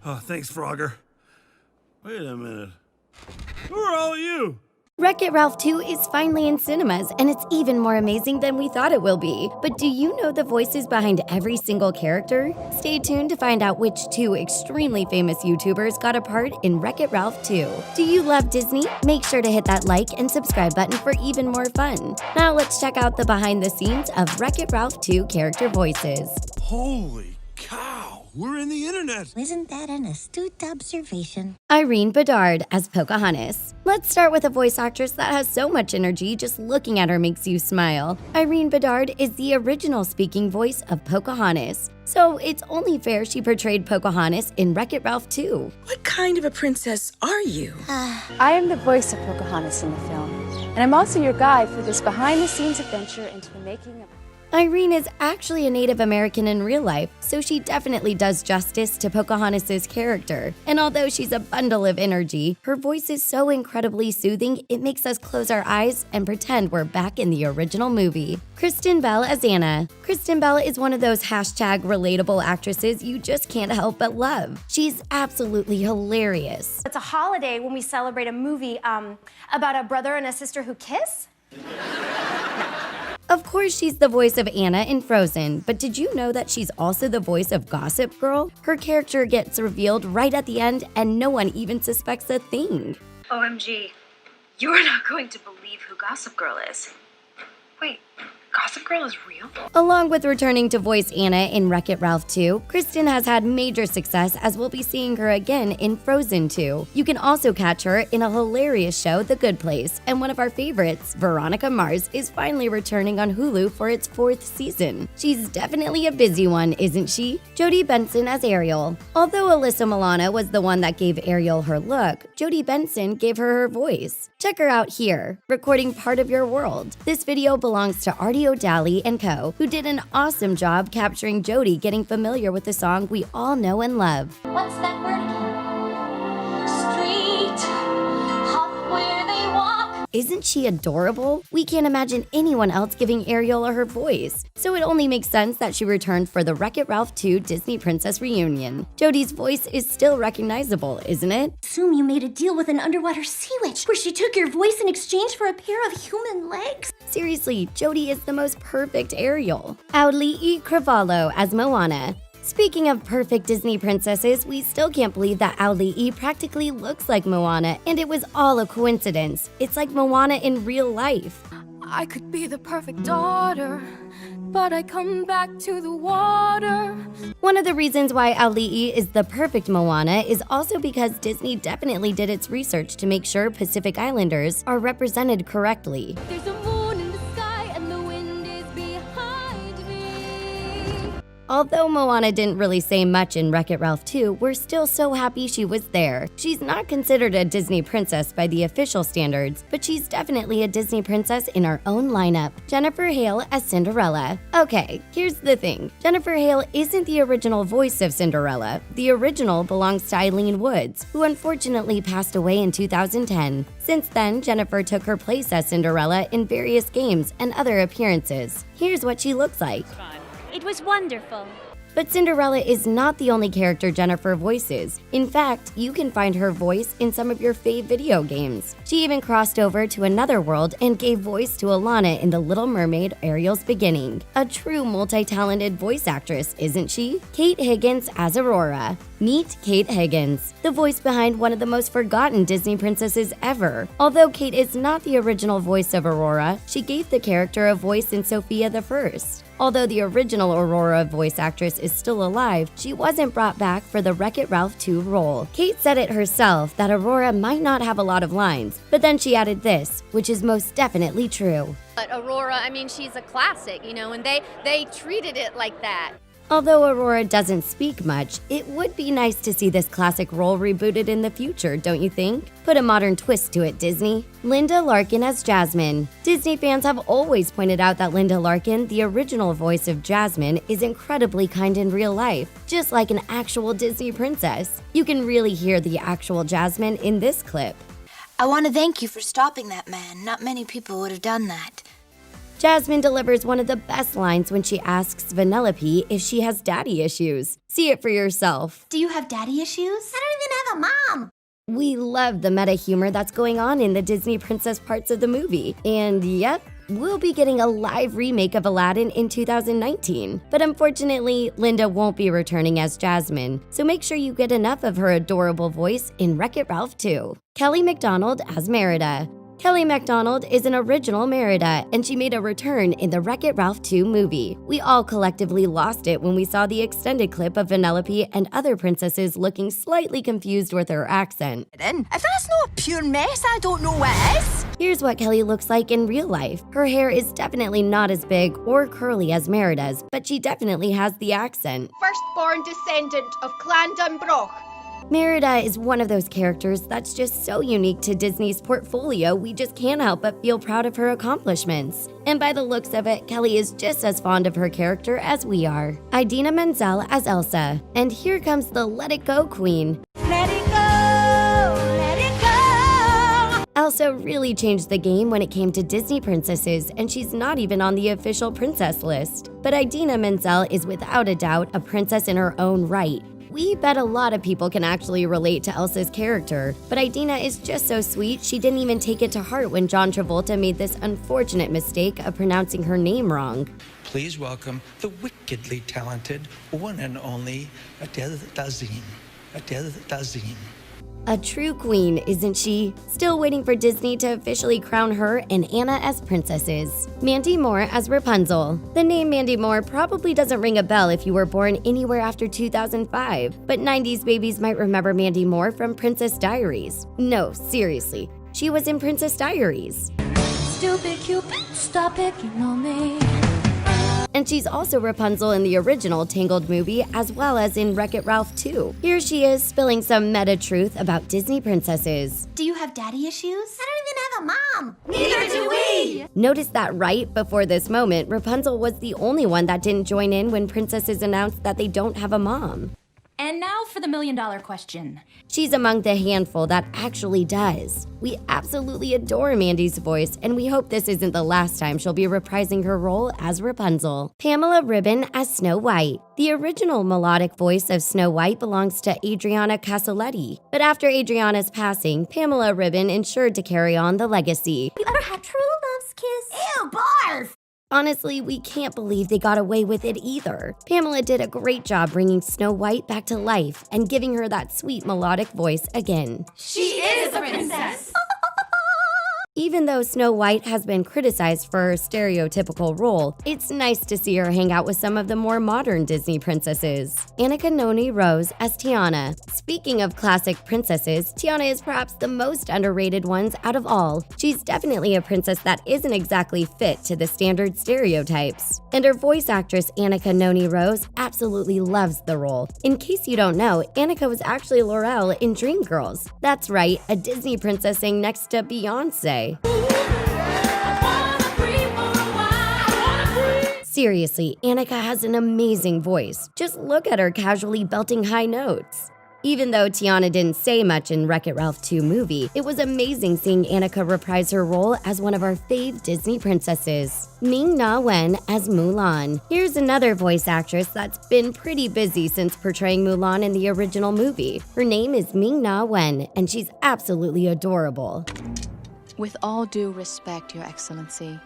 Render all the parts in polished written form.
Oh, thanks, Frogger. Wait a minute. Who are all you? Wreck-It Ralph 2 is finally in cinemas, and it's even more amazing than we thought it will be. But do you know the voices behind every single character? Stay tuned to find out which two extremely famous YouTubers got a part in Wreck-It Ralph 2. Do you love Disney? Make sure to hit that like and subscribe button for even more fun. Now let's check out the behind the scenes of Wreck-It Ralph 2 character voices. Holy cow, we're in the internet. Isn't that an astute observation? IRENE BEDARD as Pocahontas. Let's start with a voice actress that has so much energy just looking at her makes you smile. IRENE BEDARD is the original speaking voice of Pocahontas, so it's only fair she portrayed Pocahontas in Wreck-It Ralph 2. What kind of a princess are you? I am the voice of Pocahontas in the film, and I'm also your guide for this behind-the-scenes adventure into the making of... IRENE is actually a Native American in real life, so she definitely does justice to Pocahontas' character. And although she's a bundle of energy, her voice is so incredibly soothing it makes us close our eyes and pretend we're back in the original movie. Kristen Bell as Anna. Kristen Bell is one of those #relatable actresses you just can't help but love. She's absolutely hilarious. It's a holiday when we celebrate a movie about a brother and a sister who kiss. Of course, she's the voice of Anna in Frozen, but did you know that she's also the voice of Gossip Girl? Her character gets revealed right at the end, and no one even suspects a thing. OMG, you're not going to believe who Gossip Girl is. Wait, Gossip Girl is real? Along with returning to voice Anna in Wreck-It Ralph 2, Kristen has had major success as we'll be seeing her again in Frozen 2. You can also catch her in a hilarious show, The Good Place, and one of our favorites, Veronica Mars, is finally returning on Hulu for its 4th season. She's definitely a busy one, isn't she? JODI Benson as Ariel. Although Alyssa Milano was the one that gave Ariel her look, JODI Benson gave her voice. Check her out here, recording Part of Your World. This video belongs to Artie O'Daly and co, who did an awesome job capturing JODI getting familiar with the song we all know and love. What's that word again? Street, hop where they walk. Isn't she adorable? We can't imagine anyone else giving Ariel her voice, so it only makes sense that she returned for the Wreck-It Ralph 2 Disney Princess reunion. JODI's voice is still recognizable, isn't it? Assume you made a deal with an underwater sea witch where she took your voice in exchange for a pair of human legs? Seriously, JODI is the most perfect Ariel. Auli'i Cravalho as Moana. Speaking of perfect Disney princesses, we still can't believe that Auli'i practically looks like Moana, and it was all a coincidence. It's like Moana in real life. I could be the perfect daughter, but I come back to the water. One of the reasons why Auli'i is the perfect Moana is also because Disney definitely did its research to make sure Pacific Islanders are represented correctly. There's a moon in the sky and the wind is behind me. Although Moana didn't really say much in Wreck-It Ralph 2, we're still so happy she was there. She's not considered a Disney princess by the official standards, but she's definitely a Disney princess in our own lineup. Jennifer Hale as Cinderella. Okay, here's the thing. Jennifer Hale isn't the original voice of Cinderella. The original belongs to Eileen Woods, who unfortunately passed away in 2010. Since then, Jennifer took her place as Cinderella in various games and other appearances. Here's what she looks like. It was wonderful. But Cinderella is not the only character Jennifer voices. In fact, you can find her voice in some of your fave video games. She even crossed over to another world and gave voice to Alana in The Little Mermaid, Ariel's Beginning. A true multi-talented voice actress, isn't she? Kate Higgins as Aurora. Meet Kate Higgins, the voice behind one of the most forgotten Disney princesses ever. Although Kate is not the original voice of Aurora, she gave the character a voice in Sophia the First. Although the original Aurora voice actress is still alive, she wasn't brought back for the Wreck-It Ralph 2 role. Kate said it herself that Aurora might not have a lot of lines, but then she added this, which is most definitely true. But Aurora, I mean, she's a classic, you know, and they treated it like that. Although Aurora doesn't speak much, it would be nice to see this classic role rebooted in the future, don't you think? Put a modern twist to it, Disney. Linda Larkin as Jasmine. Disney fans have always pointed out that Linda Larkin, the original voice of Jasmine, is incredibly kind in real life, just like an actual Disney princess. You can really hear the actual Jasmine in this clip. I want to thank you for stopping that man. Not many people would have done that. Jasmine delivers one of the best lines when she asks Vanellope if she has daddy issues. See it for yourself. Do you have daddy issues? I don't even have a mom. We love the meta humor that's going on in the Disney princess parts of the movie. And yep, we'll be getting a live remake of Aladdin in 2019. But unfortunately, Linda won't be returning as Jasmine, so make sure you get enough of her adorable voice in Wreck-It Ralph 2. Kelly Macdonald as Merida. Kelly Macdonald is an original Merida, and she made a return in the Wreck-It Ralph 2 movie. We all collectively lost it when we saw the extended clip of Vanellope and other princesses looking slightly confused with her accent. If that's not a pure mess, I don't know what is. Here's what Kelly looks like in real life. Her hair is definitely not as big or curly as Merida's, but she definitely has the accent. Firstborn descendant of Clan Dunbroch. Merida is one of those characters that's just so unique to Disney's portfolio, we just can't help but feel proud of her accomplishments. And by the looks of it, Kelly is just as fond of her character as we are. Idina Menzel as Elsa. And here comes the Let It Go queen. Let it go, let it go. Elsa really changed the game when it came to Disney princesses, and she's not even on the official princess list. But Idina Menzel is without a doubt a princess in her own right. We bet a lot of people can actually relate to Elsa's character, but Idina is just so sweet she didn't even take it to heart when John Travolta made this unfortunate mistake of pronouncing her name wrong. Please welcome the wickedly talented one and only Adele Dazeem. Adele Dazeem. A true queen, isn't she? Still waiting for Disney to officially crown her and Anna as princesses. Mandy Moore as Rapunzel. The name Mandy Moore probably doesn't ring a bell if you were born anywhere after 2005, but 90s babies might remember Mandy Moore from Princess Diaries. No, seriously, she was in Princess Diaries. Stupid Cupid, stop picking on me. And she's also Rapunzel in the original Tangled movie as well as in Wreck-It Ralph 2. Here she is spilling some meta truth about Disney princesses. Do you have daddy issues? I don't even have a mom. Neither do we. Notice that right before this moment, Rapunzel was the only one that didn't join in when princesses announced that they don't have a mom. And now for the million-dollar question. She's among the handful that actually does. We absolutely adore Mandy's voice, and we hope this isn't the last time she'll be reprising her role as Rapunzel. Pamela Ribben as Snow White. The original melodic voice of Snow White belongs to Adriana Casoletti, but after Adriana's passing, Pamela Ribben ensured to carry on the legacy. You ever had true love's kiss? Ew, barf. Honestly, we can't believe they got away with it either. Pamela did a great job bringing Snow White back to life and giving her that sweet melodic voice again. She is a princess. Even though Snow White has been criticized for her stereotypical role, it's nice to see her hang out with some of the more modern Disney princesses. Annika Noni Rose as Tiana. Speaking of classic princesses, Tiana is perhaps the most underrated ones out of all. She's definitely a princess that isn't exactly fit to the standard stereotypes. And her voice actress Annika Noni Rose absolutely loves the role. In case you don't know, Annika was actually Laurel in Dreamgirls. That's right, a Disney princess sang next to Beyonce. Seriously, Annika has an amazing voice. Just look at her casually belting high notes. Even though Tiana didn't say much in Wreck-It Ralph 2 movie, it was amazing seeing Annika reprise her role as one of our fave Disney princesses. Ming-Na Wen as Mulan. Here's another voice actress that's been pretty busy since portraying Mulan in the original movie. Her name is Ming-Na Wen, and she's absolutely adorable. With all due respect, Your Excellency,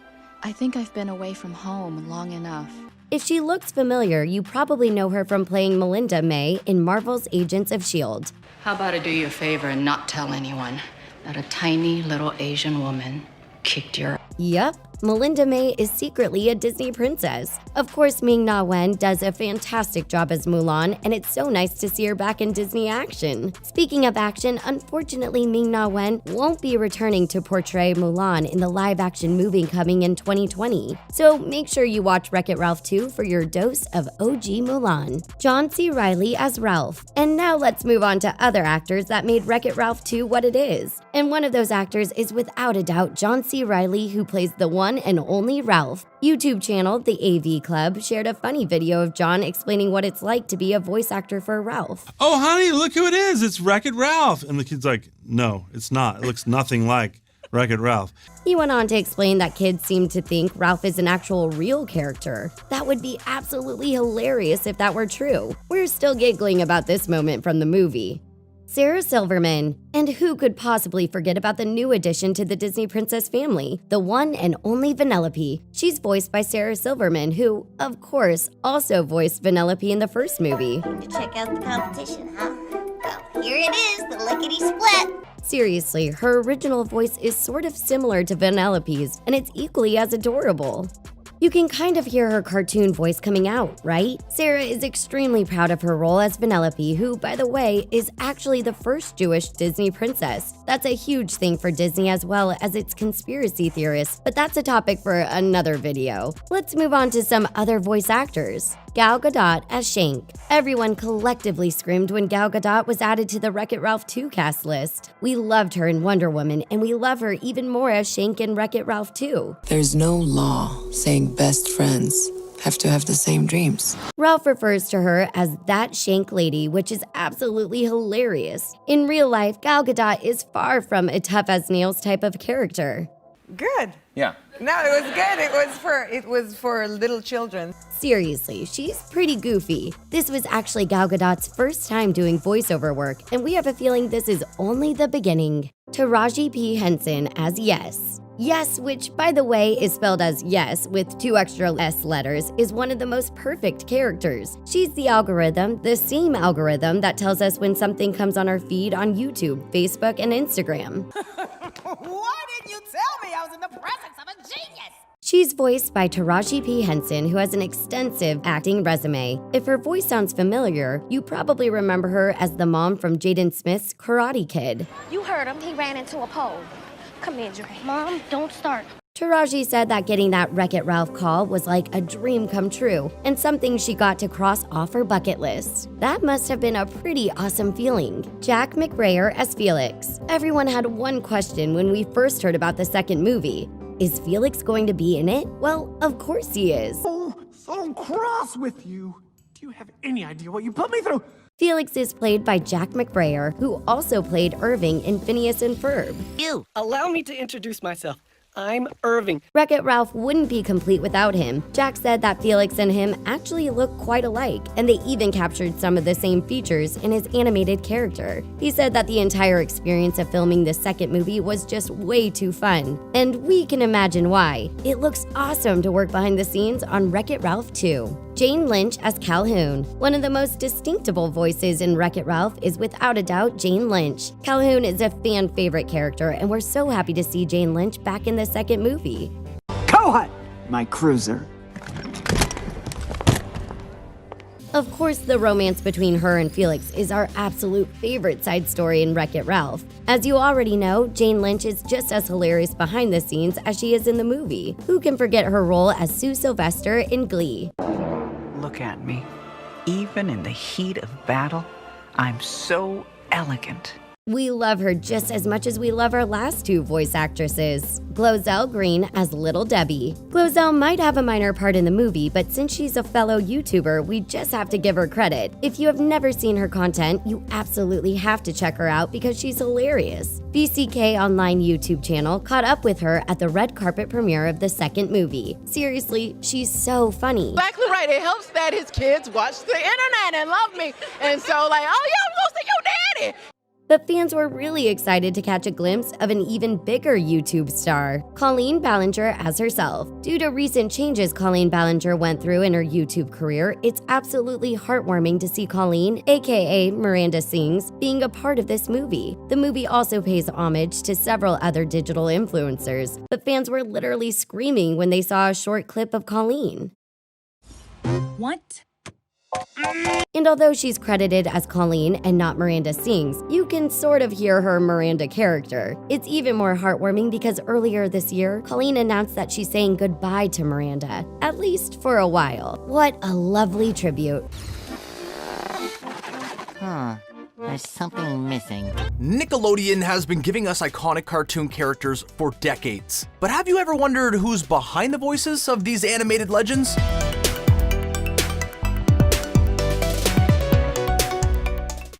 I think I've been away from home long enough. If she looks familiar, you probably know her from playing Melinda May in Marvel's Agents of S.H.I.E.L.D. How about I do you a favor and not tell anyone that a tiny little Asian woman kicked your... Yup, Melinda May is secretly a Disney princess. Of course, Ming-Na Wen does a fantastic job as Mulan, and it's so nice to see her back in Disney action. Speaking of action, unfortunately, Ming-Na Wen won't be returning to portray Mulan in the live-action movie coming in 2020. So make sure you watch Wreck-It Ralph 2 for your dose of OG Mulan. John C. Reilly as Ralph. And now let's move on to other actors that made Wreck-It Ralph 2 what it is. And one of those actors is without a doubt John C. Reilly, who plays the one and only Ralph. YouTube channel The AV Club shared a funny video of John explaining what it's like to be a voice actor for Ralph. Oh, honey, look who it is. It's Wreck-It Ralph. And the kid's like, no, it's not. It looks nothing like Wreck-It Ralph. He went on to explain that kids seem to think Ralph is an actual real character. That would be absolutely hilarious if that were true. We're still giggling about this moment from the movie. Sarah Silverman. And who could possibly forget about the new addition to the Disney princess family, the one and only Vanellope. She's voiced by Sarah Silverman, who, of course, also voiced Vanellope in the first movie. To check out the competition, huh? Well, here it is, the lickety-split. Seriously, her original voice is sort of similar to Vanellope's, and it's equally as adorable. You can kind of hear her cartoon voice coming out, right? Sarah is extremely proud of her role as Vanellope, who, by the way, is actually the first Jewish Disney princess. That's a huge thing for Disney as well as its conspiracy theorists, but that's a topic for another video. Let's move on to some other voice actors. Gal Gadot as Shank. Everyone collectively screamed when Gal Gadot was added to the Wreck-It Ralph 2 cast list. We loved her in Wonder Woman, and we love her even more as Shank in Wreck-It Ralph 2. There's no law saying best friends have to have the same dreams. Ralph refers to her as that Shank lady, which is absolutely hilarious. In real life, Gal Gadot is far from a tough-as-nails type of character. Good. Yeah. No, it was good. It was for little children. Seriously, she's pretty goofy. This was actually Gal Gadot's first time doing voiceover work, and we have a feeling this is only the beginning. Taraji P. Henson as Yes. Yes, which, by the way, is spelled as yes with 2 extra S letters, is one of the most perfect characters. She's the algorithm, the same algorithm that tells us when something comes on our feed on YouTube, Facebook, and Instagram. Why didn't you tell me I was in the presence of a genius? She's voiced by Taraji P. Henson, who has an extensive acting resume. If her voice sounds familiar, you probably remember her as the mom from Jaden Smith's Karate Kid. You heard him. He ran into a pole. Come here, Dre. Mom, don't start. Taraji said that getting that Wreck-It Ralph call was like a dream come true and something she got to cross off her bucket list. That must have been a pretty awesome feeling. Jack McBrayer as Felix. Everyone had one question when we first heard about the second movie. Is Felix going to be in it? Well, of course he is. Oh, so cross with you. Do you have any idea what you put me through? Felix is played by Jack McBrayer, who also played Irving in Phineas and Ferb. You! Allow me to introduce myself. I'm Irving. Wreck-It Ralph wouldn't be complete without him. Jack said that Felix and him actually look quite alike, and they even captured some of the same features in his animated character. He said that the entire experience of filming the second movie was just way too fun, and we can imagine why. It looks awesome to work behind the scenes on Wreck-It Ralph 2. Jane Lynch as Calhoun. One of the most distinctive voices in Wreck-It Ralph is without a doubt Jane Lynch. Calhoun is a fan favorite character, and we're so happy to see Jane Lynch back in the second movie. Go my cruiser. Of course, the romance between her and Felix is our absolute favorite side story in Wreck-It Ralph. As you already know, Jane Lynch is just as hilarious behind the scenes as she is in the movie. Who can forget her role as Sue Sylvester in Glee? Look at me. Even in the heat of battle, I'm so elegant. We love her just as much as we love our last 2 voice actresses. Glozell Green as Little Debbie. Glozell might have a minor part in the movie, but since she's a fellow YouTuber, we just have to give her credit. If you have never seen her content, you absolutely have to check her out because she's hilarious. BCK Online YouTube channel caught up with her at the red carpet premiere of the second movie. Seriously, she's so funny. Exactly right. It helps that his kids watch the internet and love me. And so like, oh yeah, I'm gonna see your daddy. But fans were really excited to catch a glimpse of an even bigger YouTube star, Colleen Ballinger as herself. Due to recent changes Colleen Ballinger went through in her YouTube career, it's absolutely heartwarming to see Colleen, aka Miranda Sings, being a part of this movie. The movie also pays homage to several other digital influencers, but fans were literally screaming when they saw a short clip of Colleen. What? And although she's credited as Colleen and not Miranda Sings, you can sort of hear her Miranda character. It's even more heartwarming because earlier this year, Colleen announced that she's saying goodbye to Miranda, at least for a while. What a lovely tribute. There's something missing. Nickelodeon has been giving us iconic cartoon characters for decades. But have you ever wondered who's behind the voices of these animated legends?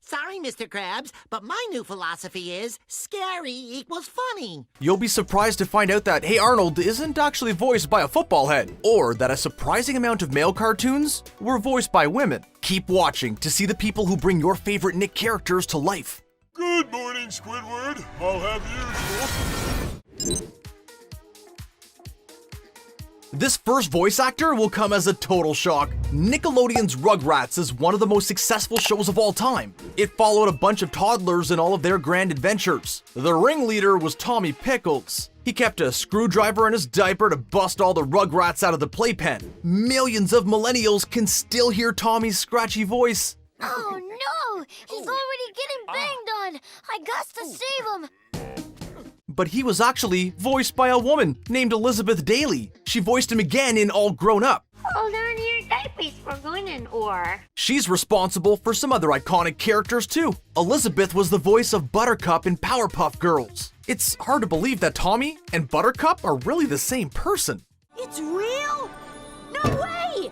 Sorry, Miss Mr. Krabs, but my new philosophy is scary equals funny. You'll be surprised to find out that Hey Arnold isn't actually voiced by a football head, or that a surprising amount of male cartoons were voiced by women. Keep watching to see the people who bring your favorite Nick characters to life. Good morning, Squidward. I'll have the usual. This first voice actor will come as a total shock. Nickelodeon's Rugrats is one of the most successful shows of all time. It followed a bunch of toddlers in all of their grand adventures. The ringleader was Tommy Pickles. He kept a screwdriver in his diaper to bust all the Rugrats out of the playpen. Millions of millennials can still hear Tommy's scratchy voice. Oh no! He's already getting banged on! I got to save him! But he was actually voiced by a woman named Elizabeth Daly. She voiced him again in All Grown Up. Hold on to your diapers for going or. She's responsible for some other iconic characters too. Elizabeth was the voice of Buttercup in Powerpuff Girls. It's hard to believe that Tommy and Buttercup are really the same person. It's real? No way!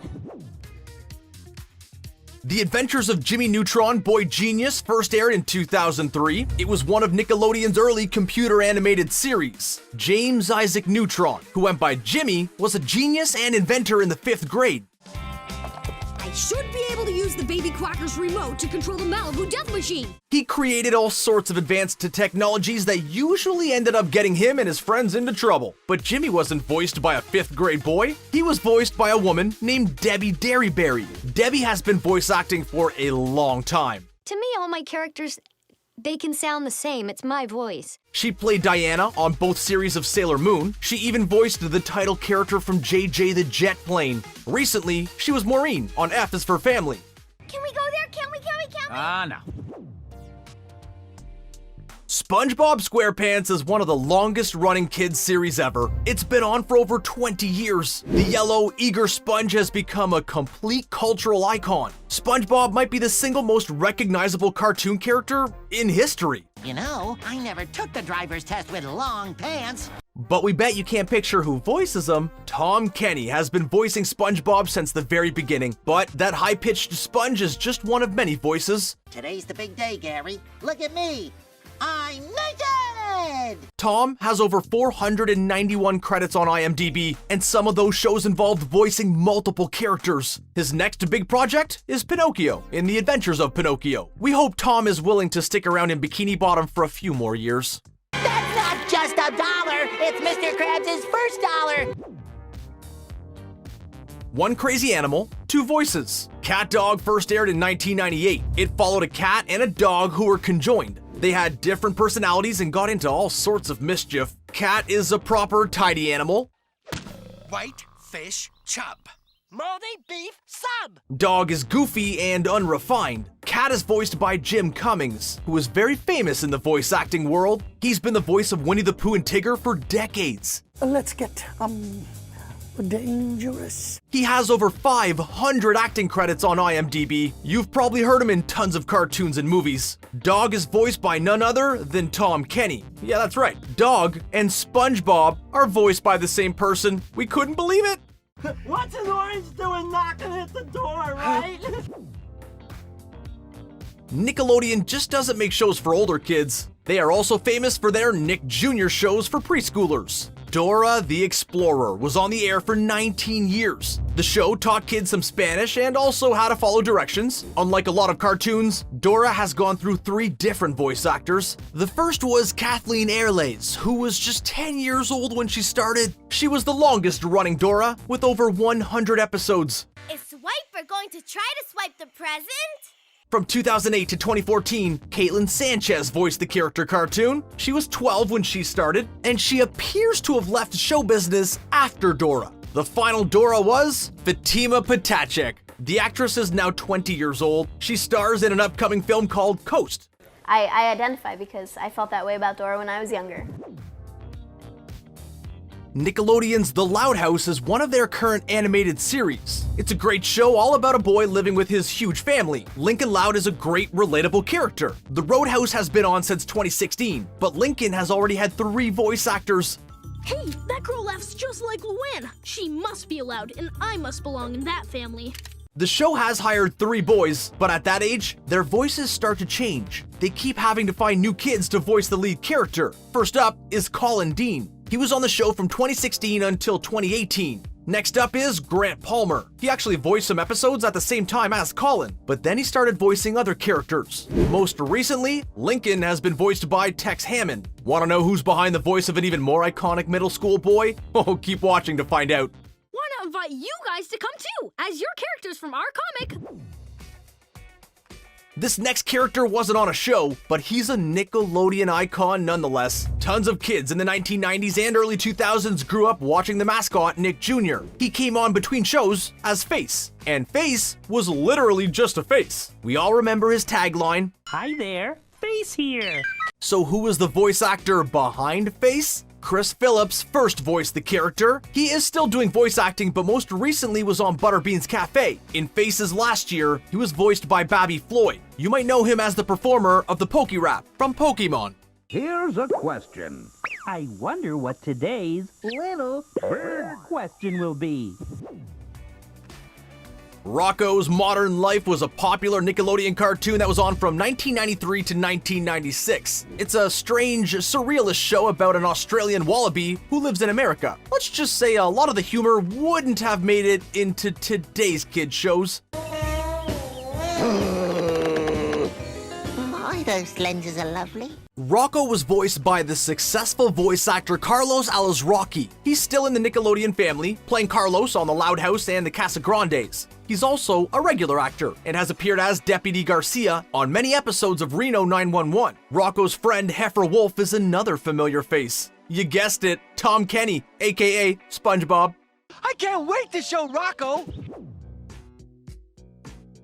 The Adventures of Jimmy Neutron Boy Genius first aired in 2003. It was one of Nickelodeon's early computer animated series. James Isaac Neutron, who went by Jimmy, was a genius and inventor in the 5th grade. I should be able to use the Baby Quacker's remote to control the Malibu Death Machine. He created all sorts of advanced technologies that usually ended up getting him and his friends into trouble. But Jimmy wasn't voiced by a 5th grade boy. He was voiced by a woman named Debbie Derryberry. Debbie has been voice acting for a long time. To me, all my characters, they can sound the same. It's my voice. She played Diana on both series of Sailor Moon. She even voiced the title character from JJ the Jet Plane. Recently, she was Maureen on F is for Family. Can we go there? Can we? No. SpongeBob SquarePants is one of the longest running kids series ever. It's been on for over 20 years. The yellow, eager sponge has become a complete cultural icon. SpongeBob might be the single most recognizable cartoon character in history. You know, I never took the driver's test with long pants. But we bet you can't picture who voices him. Tom Kenny has been voicing SpongeBob since the very beginning, but that high-pitched sponge is just one of many voices. Today's the big day, Gary. Look at me. I'm naked! Tom has over 491 credits on IMDb, and some of those shows involved voicing multiple characters. His next big project is Pinocchio in The Adventures of Pinocchio. We hope Tom is willing to stick around in Bikini Bottom for a few more years. That's not just $1. It's Mr. Krabs' first dollar. One crazy animal, two voices. Cat Dog first aired in 1998. It followed a cat and a dog who were conjoined. They had different personalities and got into all sorts of mischief. Cat is a proper tidy animal. White fish chub. Moldy beef sub. Dog is goofy and unrefined. Cat is voiced by Jim Cummings, who is very famous in the voice acting world. He's been the voice of Winnie the Pooh and Tigger for decades. Let's get, dangerous. He has over 500 acting credits on IMDb. You've probably heard him in tons of cartoons and movies. Dog is voiced by none other than Tom Kenny. Yeah, that's right. Dog and SpongeBob are voiced by the same person. We couldn't believe it. What's an orange doing knocking at the door, right? Nickelodeon just doesn't make shows for older kids. They are also famous for their Nick Jr. shows for preschoolers. Dora the Explorer was on the air for 19 years. The show taught kids some Spanish and also how to follow directions. Unlike a lot of cartoons, Dora has gone through 3 different voice actors. The first was Kathleen Airlays, who was just 10 years old when she started. She was the longest running Dora, with over 100 episodes. Is Swiper going to try to swipe the present? From 2008 to 2014, Caitlin Sanchez voiced the character cartoon. She was 12 when she started, and she appears to have left show business after Dora. The final Dora was Fatima Patachek. The actress is now 20 years old. She stars in an upcoming film called Coast. I identify because I felt that way about Dora when I was younger. Nickelodeon's The Loud House is one of their current animated series. It's a great show all about a boy living with his huge family. Lincoln Loud is a great, relatable character. The Roadhouse has been on since 2016, but Lincoln has already had 3 voice actors. Hey, that girl laughs just like Luann. She must be allowed, and I must belong in that family. The show has hired 3 boys, but at that age, their voices start to change. They keep having to find new kids to voice the lead character. First up is Colin Dean. He was on the show from 2016 until 2018. Next up is Grant Palmer. He actually voiced some episodes at the same time as Colin, but then he started voicing other characters. Most recently, Lincoln has been voiced by Tex Hammond. Want to know who's behind the voice of an even more iconic middle school boy? Oh, keep watching to find out. Why not invite you guys to come too, as your characters from our comic? This next character wasn't on a show, but he's a Nickelodeon icon nonetheless. Tons of kids in the 1990s and early 2000s grew up watching the mascot Nick Jr. He came on between shows as Face, and Face was literally just a face. We all remember his tagline, "Hi there, Face here." So who was the voice actor behind Face? Chris Phillips first voiced the character. He is still doing voice acting, but most recently was on Butterbean's Cafe. In Faces last year, he was voiced by Babby Floyd. You might know him as the performer of the Poke Rap from Pokemon. Here's a question. I wonder what today's little bird question will be. Rocko's Modern Life was a popular Nickelodeon cartoon that was on from 1993 to 1996. It's a strange, surrealist show about an Australian wallaby who lives in America. Let's just say a lot of the humor wouldn't have made it into today's kids' shows. My, those lenses are lovely. Rocko was voiced by the successful voice actor Carlos Alazraqui. He's still in the Nickelodeon family, playing Carlos on The Loud House and The Casagrandes. He's also a regular actor and has appeared as Deputy Garcia on many episodes of Reno 911. Rocko's friend Heifer Wolf is another familiar face. You guessed it, Tom Kenny, aka SpongeBob. I can't wait to show Rocko!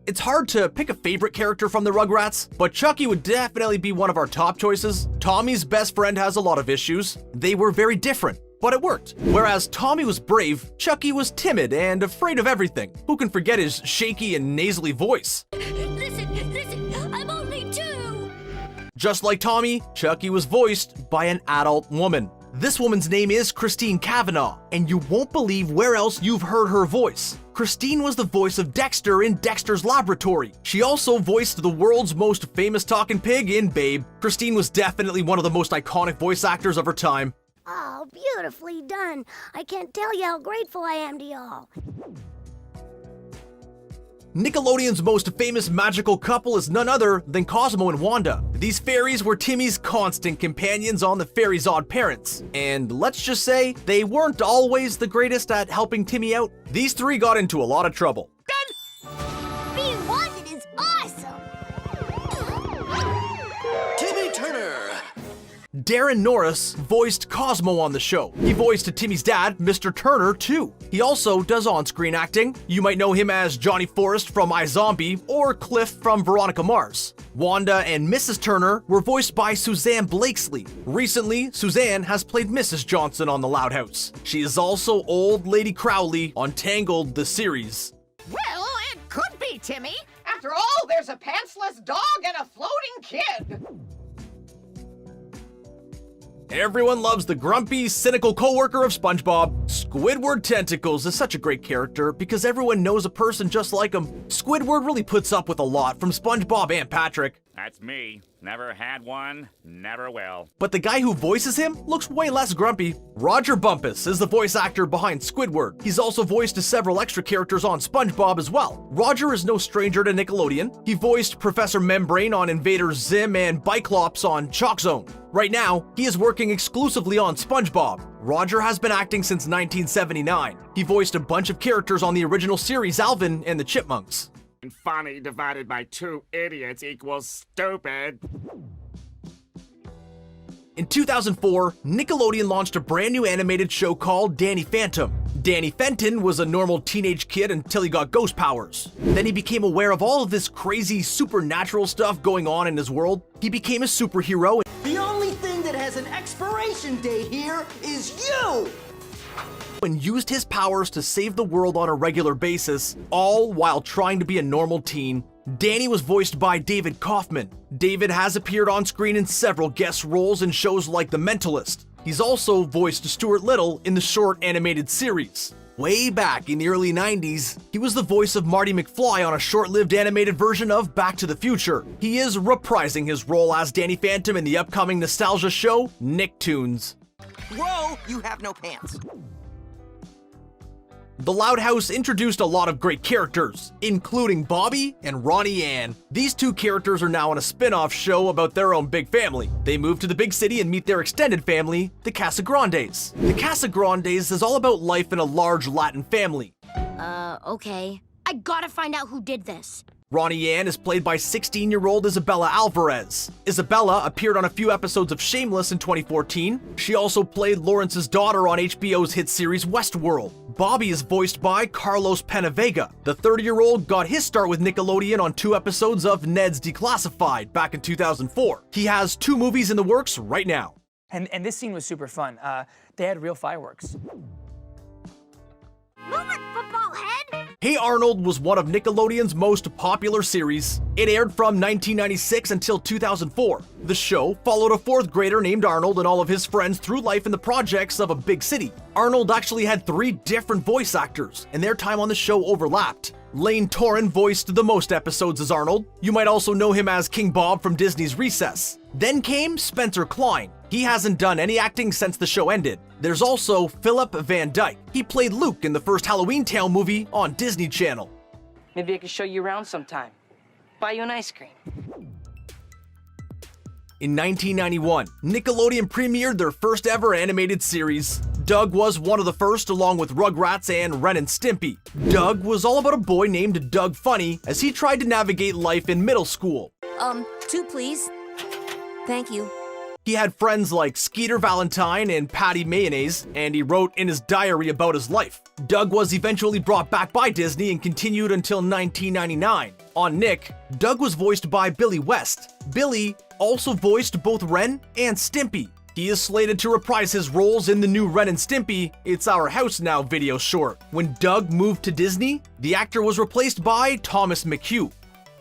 It's hard to pick a favorite character from the Rugrats, but Chucky would definitely be one of our top choices. Tommy's best friend has a lot of issues. They were very different, but it worked. Whereas Tommy was brave, Chucky was timid and afraid of everything. Who can forget his shaky and nasally voice? Listen, I'm only 2! Just like Tommy, Chucky was voiced by an adult woman. This woman's name is Christine Cavanaugh, and you won't believe where else you've heard her voice. Christine was the voice of Dexter in Dexter's Laboratory. She also voiced the world's most famous talking pig in Babe. Christine was definitely one of the most iconic voice actors of her time. Oh, beautifully done. I can't tell you how grateful I am to y'all. Nickelodeon's most famous magical couple is none other than Cosmo and Wanda. These fairies were Timmy's constant companions on the Fairy's Odd Parents. And let's just say, they weren't always the greatest at helping Timmy out. These 3 got into a lot of trouble. Being wanted is awesome! Timmy Turner! Darren Norris voiced Cosmo on the show. He voiced Timmy's dad, Mr. Turner, too. He also does on-screen acting. You might know him as Johnny Forrest from iZombie or Cliff from Veronica Mars. Wanda and Mrs. Turner were voiced by Suzanne Blakesley. Recently, Suzanne has played Mrs. Johnson on The Loud House. She is also Old Lady Crowley on Tangled, the series. Well, it could be, Timmy. After all, there's a pantsless dog and a floating kid. Everyone loves the grumpy, cynical coworker of SpongeBob. Squidward Tentacles is such a great character because everyone knows a person just like him. Squidward really puts up with a lot from SpongeBob and Patrick. That's me. Never had one, never will. But the guy who voices him looks way less grumpy. Roger Bumpus is the voice actor behind Squidward. He's also voiced several extra characters on SpongeBob as well. Roger is no stranger to Nickelodeon. He voiced Professor Membrane on Invader Zim and Biclops on Chalk Zone. Right now, he is working exclusively on SpongeBob. Roger has been acting since 1979. He voiced a bunch of characters on the original series Alvin and the Chipmunks. Funny divided by 2 idiots equals stupid. In 2004, Nickelodeon launched a brand new animated show called Danny Phantom. Danny Fenton was a normal teenage kid until he got ghost powers. Then he became aware of all of this crazy supernatural stuff going on in his world. He became a superhero. The only thing that has an expiration date here is you! And used his powers to save the world on a regular basis, all while trying to be a normal teen. Danny was voiced by David Kaufman. David has appeared on screen in several guest roles in shows like The Mentalist. He's also voiced Stuart Little in the short animated series. Way back in the early 90s, he was the voice of Marty McFly on a short-lived animated version of Back to the Future. He is reprising his role as Danny Phantom in the upcoming nostalgia show, Nicktoons. Whoa, you have no pants. The Loud House introduced a lot of great characters, including Bobby and Ronnie Ann. These two characters are now on a spin-off show about their own big family. They move to the big city and meet their extended family, the Casagrandes. The Casagrandes is all about life in a large Latin family. Okay. I gotta find out who did this. Ronnie Ann is played by 16-year-old Isabella Alvarez. Isabella appeared on a few episodes of Shameless in 2014. She also played Lawrence's daughter on HBO's hit series Westworld. Bobby is voiced by Carlos Penavega. The 30-year-old got his start with Nickelodeon on 2 episodes of Ned's Declassified back in 2004. He has 2 movies in the works right now. And this scene was super fun. They had real fireworks. Move it, football head! Hey Arnold was one of Nickelodeon's most popular series. It aired from 1996 until 2004. The show followed a 4th grader named Arnold and all of his friends through life in the projects of a big city. Arnold actually had 3 different voice actors, and their time on the show overlapped. Lane Torren voiced the most episodes as Arnold. You might also know him as King Bob from Disney's Recess. Then came Spencer Klein. He hasn't done any acting since the show ended. There's also Philip Van Dyke. He played Luke in the first Halloween Town movie on Disney Channel. Maybe I could show you around sometime. Buy you an ice cream. In 1991, Nickelodeon premiered their first ever animated series. Doug was one of the first, along with Rugrats and Ren and Stimpy. Doug was all about a boy named Doug Funny as he tried to navigate life in middle school. 2 please. Thank you. He had friends like Skeeter Valentine and Patty Mayonnaise, and he wrote in his diary about his life. Doug was eventually brought back by Disney and continued until 1999. On Nick, Doug was voiced by Billy West. Billy also voiced both Ren and Stimpy. He is slated to reprise his roles in the new Ren and Stimpy It's Our House Now video short. When Doug moved to Disney, the actor was replaced by Thomas McHugh.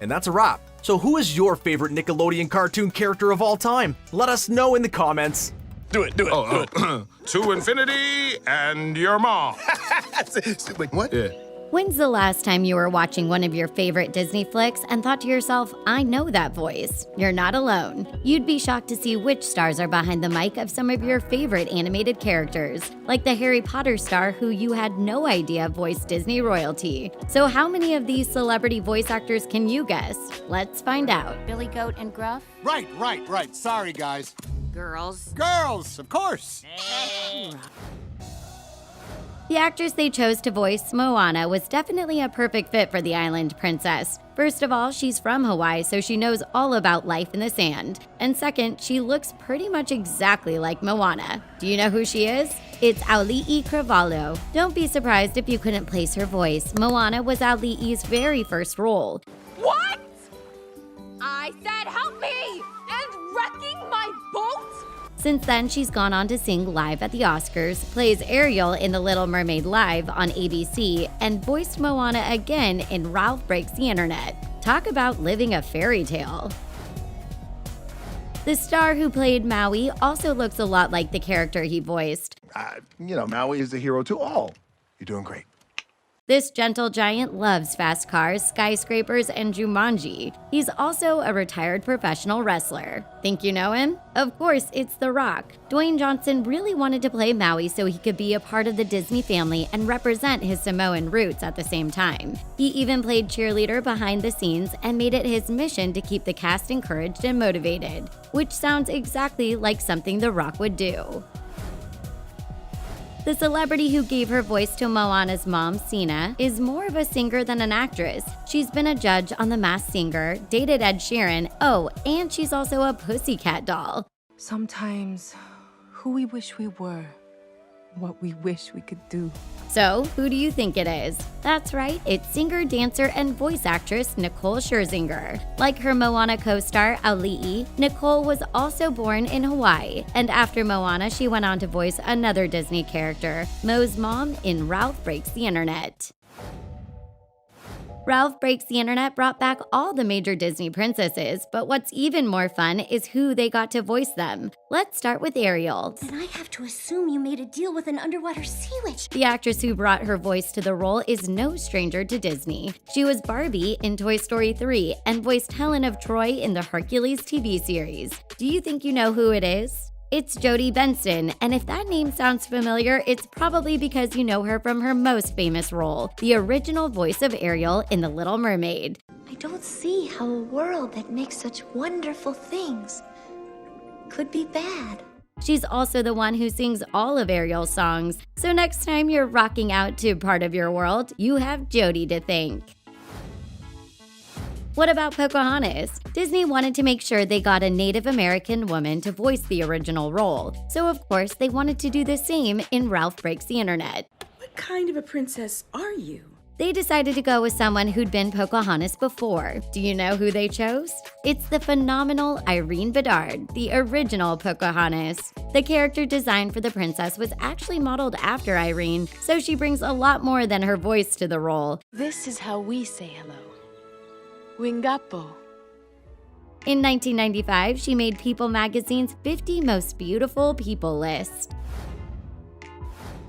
And that's a wrap. So who is your favorite Nickelodeon cartoon character of all time? Let us know in the comments. Do it. To infinity and your mom. Wait, what? Yeah. When's the last time you were watching one of your favorite Disney flicks and thought to yourself, I know that voice? You're not alone. You'd be shocked to see which stars are behind the mic of some of your favorite animated characters, like the Harry Potter star who you had no idea voiced Disney royalty. So how many of these celebrity voice actors can you guess? Let's find out. Billy Goat and Gruff? Right. Sorry, guys. Girls. Girls, of course. The actress they chose to voice Moana was definitely a perfect fit for the island princess. First of all, she's from Hawaii, so she knows all about life in the sand. And second, she looks pretty much exactly like Moana. Do you know who she is? It's Auli'i Cravalho. Don't be surprised if you couldn't place her voice. Moana was Auli'i's very first role. What? I said help me! And wrecking my boat? Since then, she's gone on to sing live at the Oscars, plays Ariel in The Little Mermaid Live on ABC, and voiced Moana again in Ralph Breaks the Internet. Talk about living a fairy tale. The star who played Maui also looks a lot like the character he voiced. Maui is the hero to all. You're doing great. This gentle giant loves fast cars, skyscrapers, and Jumanji. He's also a retired professional wrestler. Think you know him? Of course, it's The Rock. Dwayne Johnson really wanted to play Maui so he could be a part of the Disney family and represent his Samoan roots at the same time. He even played cheerleader behind the scenes and made it his mission to keep the cast encouraged and motivated, which sounds exactly like something The Rock would do. The celebrity who gave her voice to Moana's mom, Sina, is more of a singer than an actress. She's been a judge on The Masked Singer, dated Ed Sheeran, and she's also a pussycat doll. Sometimes, who we wish we were, what we wish we could do. So, who do you think it is? That's right, it's singer, dancer, and voice actress Nicole Scherzinger. Like her Moana co-star Auli'i, Nicole was also born in Hawaii, and after Moana, she went on to voice another Disney character, Mo's mom in Ralph Breaks the Internet. Ralph Breaks the Internet brought back all the major Disney princesses, but what's even more fun is who they got to voice them. Let's start with Ariel. Then I have to assume you made a deal with an underwater sea witch. The actress who brought her voice to the role is no stranger to Disney. She was Barbie in Toy Story 3 and voiced Helen of Troy in the Hercules TV series. Do you think you know who it is? It's JODI Benson, and if that name sounds familiar, it's probably because you know her from her most famous role, the original voice of Ariel in The Little Mermaid. I don't see how a world that makes such wonderful things could be bad. She's also the one who sings all of Ariel's songs, so next time you're rocking out to part of your world, you have JODI to thank. What about Pocahontas? Disney wanted to make sure they got a Native American woman to voice the original role, so of course they wanted to do the same in Ralph Breaks the Internet. What kind of a princess are you? They decided to go with someone who'd been Pocahontas before. Do you know who they chose? It's the phenomenal IRENE BEDARD, the original Pocahontas. The character design for the princess was actually modeled after Irene, so she brings a lot more than her voice to the role. This is how we say hello. Wingapo. In 1995, she made People magazine's 50 Most Beautiful People list.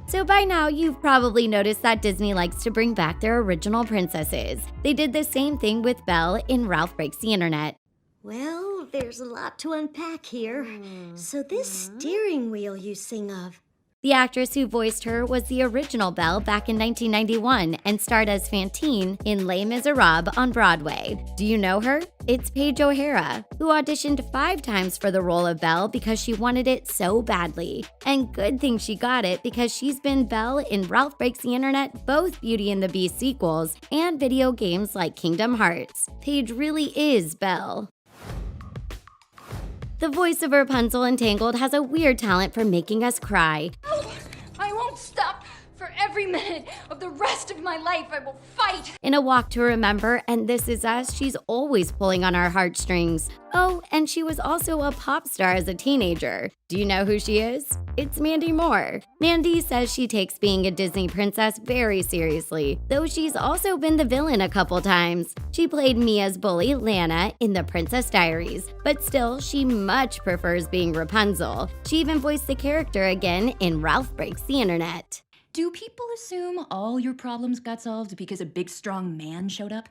So by now, you've probably noticed that Disney likes to bring back their original princesses. They did the same thing with Belle in Ralph Breaks the Internet. Well, there's a lot to unpack here. So this steering wheel you sing of. The actress who voiced her was the original Belle back in 1991 and starred as Fantine in Les Miserables on Broadway. Do you know her? It's Paige O'Hara, who auditioned 5 times for the role of Belle because she wanted it so badly. And good thing she got it because she's been Belle in Ralph Breaks the Internet, both Beauty and the Beast sequels, and video games like Kingdom Hearts. Paige really is Belle. The voice of Rapunzel in Tangled has a weird talent for making us cry. I won't stop. For every minute of the rest of my life, I will fight. In A Walk to Remember and This Is Us, she's always pulling on our heartstrings. Oh, and she was also a pop star as a teenager. Do you know who she is? It's Mandy Moore. Mandy says she takes being a Disney princess very seriously, though she's also been the villain a couple times. She played Mia's bully, Lana, in The Princess Diaries, but still, she much prefers being Rapunzel. She even voiced the character again in Ralph Breaks the Internet. Do people assume all your problems got solved because a big, strong man showed up?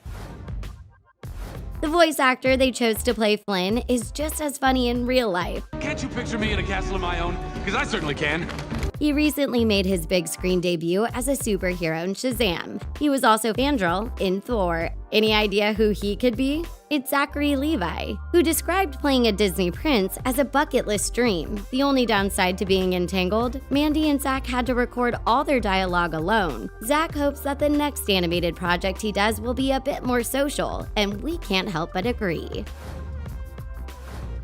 The voice actor they chose to play Flynn is just as funny in real life. Can't you picture me in a castle of my own? Because I certainly can. He recently made his big screen debut as a superhero in Shazam. He was also Fandral in Thor. Any idea who he could be? It's Zachary Levi, who described playing a Disney prince as a bucket list dream. The only downside to being entangled, Mandy and Zach had to record all their dialogue alone. Zach hopes that the next animated project he does will be a bit more social, and we can't help but agree.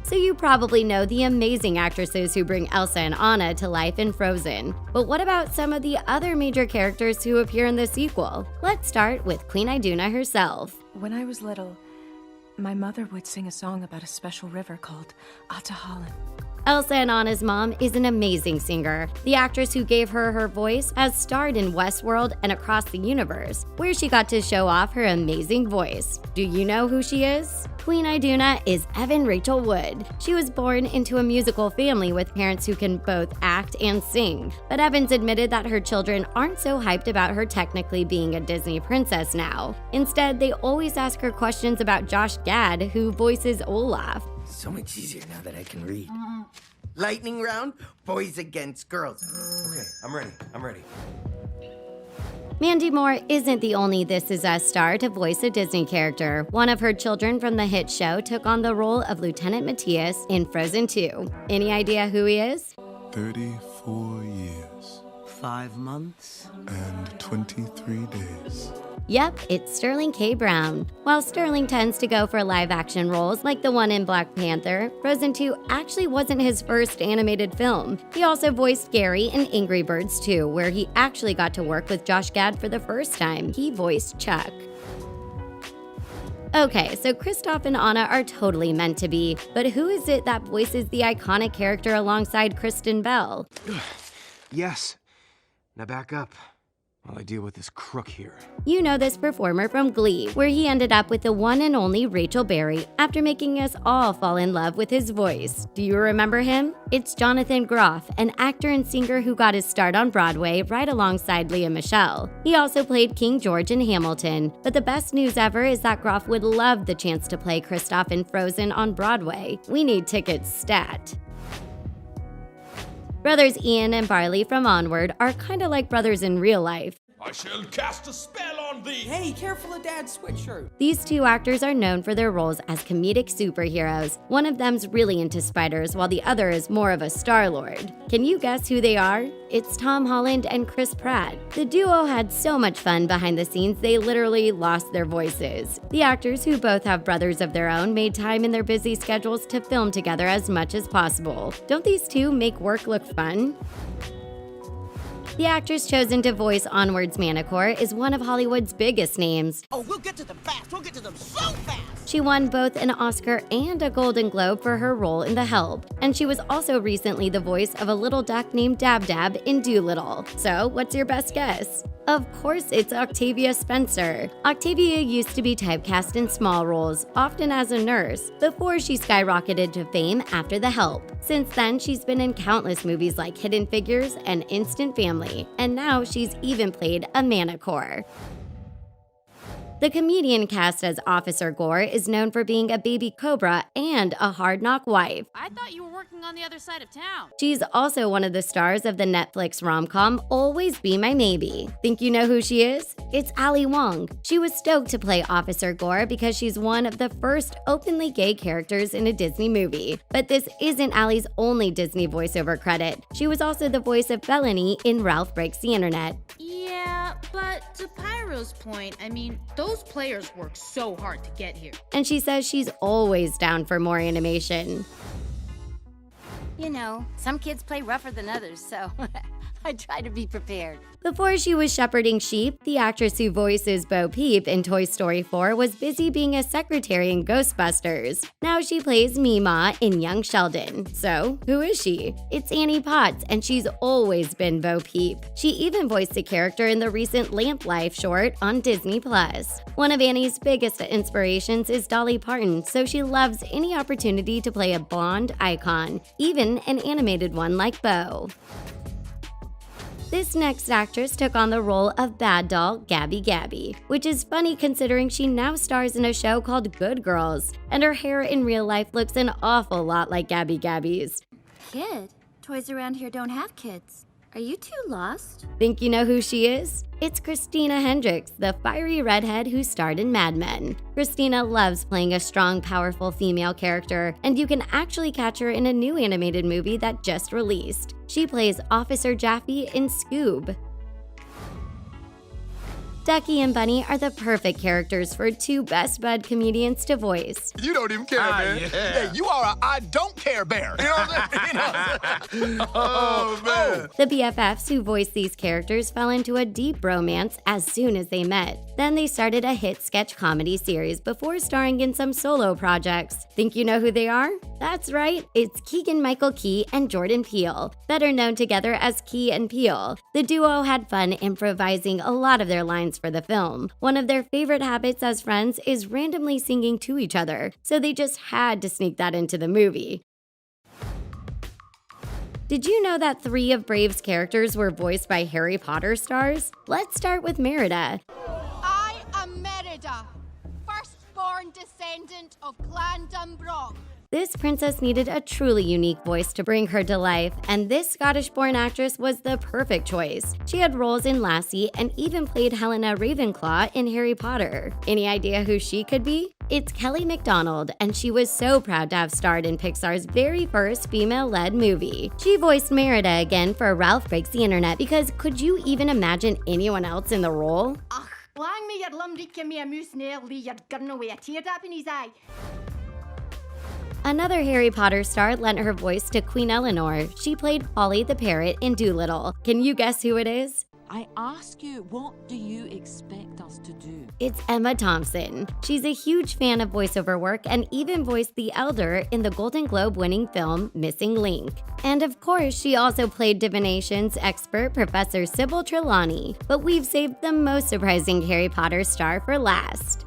So you probably know the amazing actresses who bring Elsa and Anna to life in Frozen. But what about some of the other major characters who appear in the sequel? Let's start with Queen Iduna herself. When I was little, my mother would sing a song about a special river called HOLLAND. Elsa and Anna's mom is an amazing singer. The actress who gave her her voice has starred in Westworld and Across the Universe, where she got to show off her amazing voice. Do you know who she is? Queen Iduna is Evan Rachel Wood. She was born into a musical family with parents who can both act and sing, but Evans admitted that her children aren't so hyped about her technically being a Disney princess now. Instead, they always ask her questions about Josh Gad, who voices Olaf. So much easier now that I can read. Lightning round, boys against girls. Okay, I'm ready. Mandy Moore isn't the only This Is Us star to voice a Disney character. One of her children from the hit show took on the role of Lieutenant Matthias in Frozen 2. Any idea who he is? 34 years. 5 months. And 23 days. Yep, it's Sterling K. Brown. While Sterling tends to go for live-action roles like the one in Black Panther, Frozen 2 actually wasn't his first animated film. He also voiced Gary in Angry Birds 2, where he actually got to work with Josh Gad for the first time. He voiced Chuck. Okay, so Kristoff and Anna are totally meant to be, but who is it that voices the iconic character alongside Kristen Bell? Yes. Now back up. while I deal with this crook here. You know this performer from Glee, where he ended up with the one and only Rachel Berry after making us all fall in love with his voice. Do you remember him? It's Jonathan Groff, an actor and singer who got his start on Broadway right alongside Lea Michele. He also played King George in Hamilton, but the best news ever is that Groff would love the chance to play Kristoff in Frozen on Broadway. We need tickets stat. Brothers Ian and Barley from Onward are kinda like brothers in real life. I shall cast a spell on thee! Hey, careful of Dad's sweatshirt! These two actors are known for their roles as comedic superheroes. One of them's really into spiders, while the other is more of a Star-Lord. Can you guess who they are? It's Tom Holland and Chris Pratt. The duo had so much fun behind the scenes, they literally lost their voices. The actors, who both have brothers of their own, made time in their busy schedules to film together as much as possible. Don't these two make work look fun? The actress chosen to voice Onward's Manticore is one of Hollywood's biggest names. Oh, we'll get to them fast. We'll get to them so fast. She won both an Oscar and a Golden Globe for her role in The Help, and she was also recently the voice of a little duck named Dab Dab in Dolittle. So, what's your best guess? Of course, it's Octavia Spencer. Octavia used to be typecast in small roles, often as a nurse, before she skyrocketed to fame after The Help. Since then, she's been in countless movies like Hidden Figures and Instant Family, and now she's even played a Manticore. The comedian cast as Officer Gore is known for being a baby cobra and a hard-knock wife. I thought you were working on the other side of town. She's also one of the stars of the Netflix rom-com Always Be My Maybe. Think you know who she is? It's Ali Wong. She was stoked to play Officer Gore because she's one of the first openly gay characters in a Disney movie. But this isn't Ali's only Disney voiceover credit. She was also the voice of Bellany in Ralph Breaks the Internet. Yeah, but to Pyro's point, I mean, those players work so hard to get here. And she says she's always down for more animation. You know, some kids play rougher than others, so I try to be prepared. Before she was shepherding sheep, the actress who voices Bo Peep in Toy Story 4 was busy being a secretary in Ghostbusters. Now she plays Meemaw in Young Sheldon. So, who is she? It's Annie Potts, and she's always been Bo Peep. She even voiced a character in the recent Lamp Life short on Disney+. One of Annie's biggest inspirations is Dolly Parton, so she loves any opportunity to play a blonde icon, even an animated one like Bo. This next actress took on the role of bad doll Gabby Gabby, which is funny considering she now stars in a show called Good Girls, and her hair in real life looks an awful lot like Gabby Gabby's. Kid? Toys around here don't have kids. Are you two lost? Think you know who she is? It's Christina Hendricks, the fiery redhead who starred in Mad Men. Christina loves playing a strong, powerful female character, and you can actually catch her in a new animated movie that just released. She plays Officer Jaffe in SCOOB. Ducky and Bunny are the perfect characters for two best bud comedians to voice. You don't even care, man. Yeah. Hey, you are a I don't care bear. You know what I'm saying? Oh, man. The BFFs who voiced these characters fell into a deep romance as soon as they met. Then they started a hit sketch comedy series before starring in some solo projects. Think you know who they are? That's right, it's Keegan-Michael Key and Jordan Peele, better known together as Key and Peele. The duo had fun improvising a lot of their lines for the film. One of their favorite habits as friends is randomly singing to each other, so they just had to sneak that into the movie. Did you know that 3 of Brave's characters were voiced by Harry Potter stars? Let's start with Merida. I am Merida, firstborn descendant of Clan Dunbrog. This princess needed a truly unique voice to bring her to life, and this Scottish-born actress was the perfect choice. She had roles in Lassie and even played Helena Ravenclaw in Harry Potter. Any idea who she could be? It's Kelly MacDonald, and she was so proud to have starred in Pixar's very first female-led movie. She voiced Merida again for Ralph Breaks the Internet because could you even imagine anyone else in the role? Lang me your lumdy give me a moose nail, Lee, you're gonna away a teardrop in his eye. Another Harry Potter star lent her voice to Queen Eleanor. She played Polly the Parrot in Dolittle. Can you guess who it is? I ask you, what do you expect us to do? It's Emma Thompson. She's a huge fan of voiceover work and even voiced the Elder in the Golden Globe-winning film Missing Link. And of course, she also played divinations expert Professor Sybil Trelawney. But we've saved the most surprising Harry Potter star for last.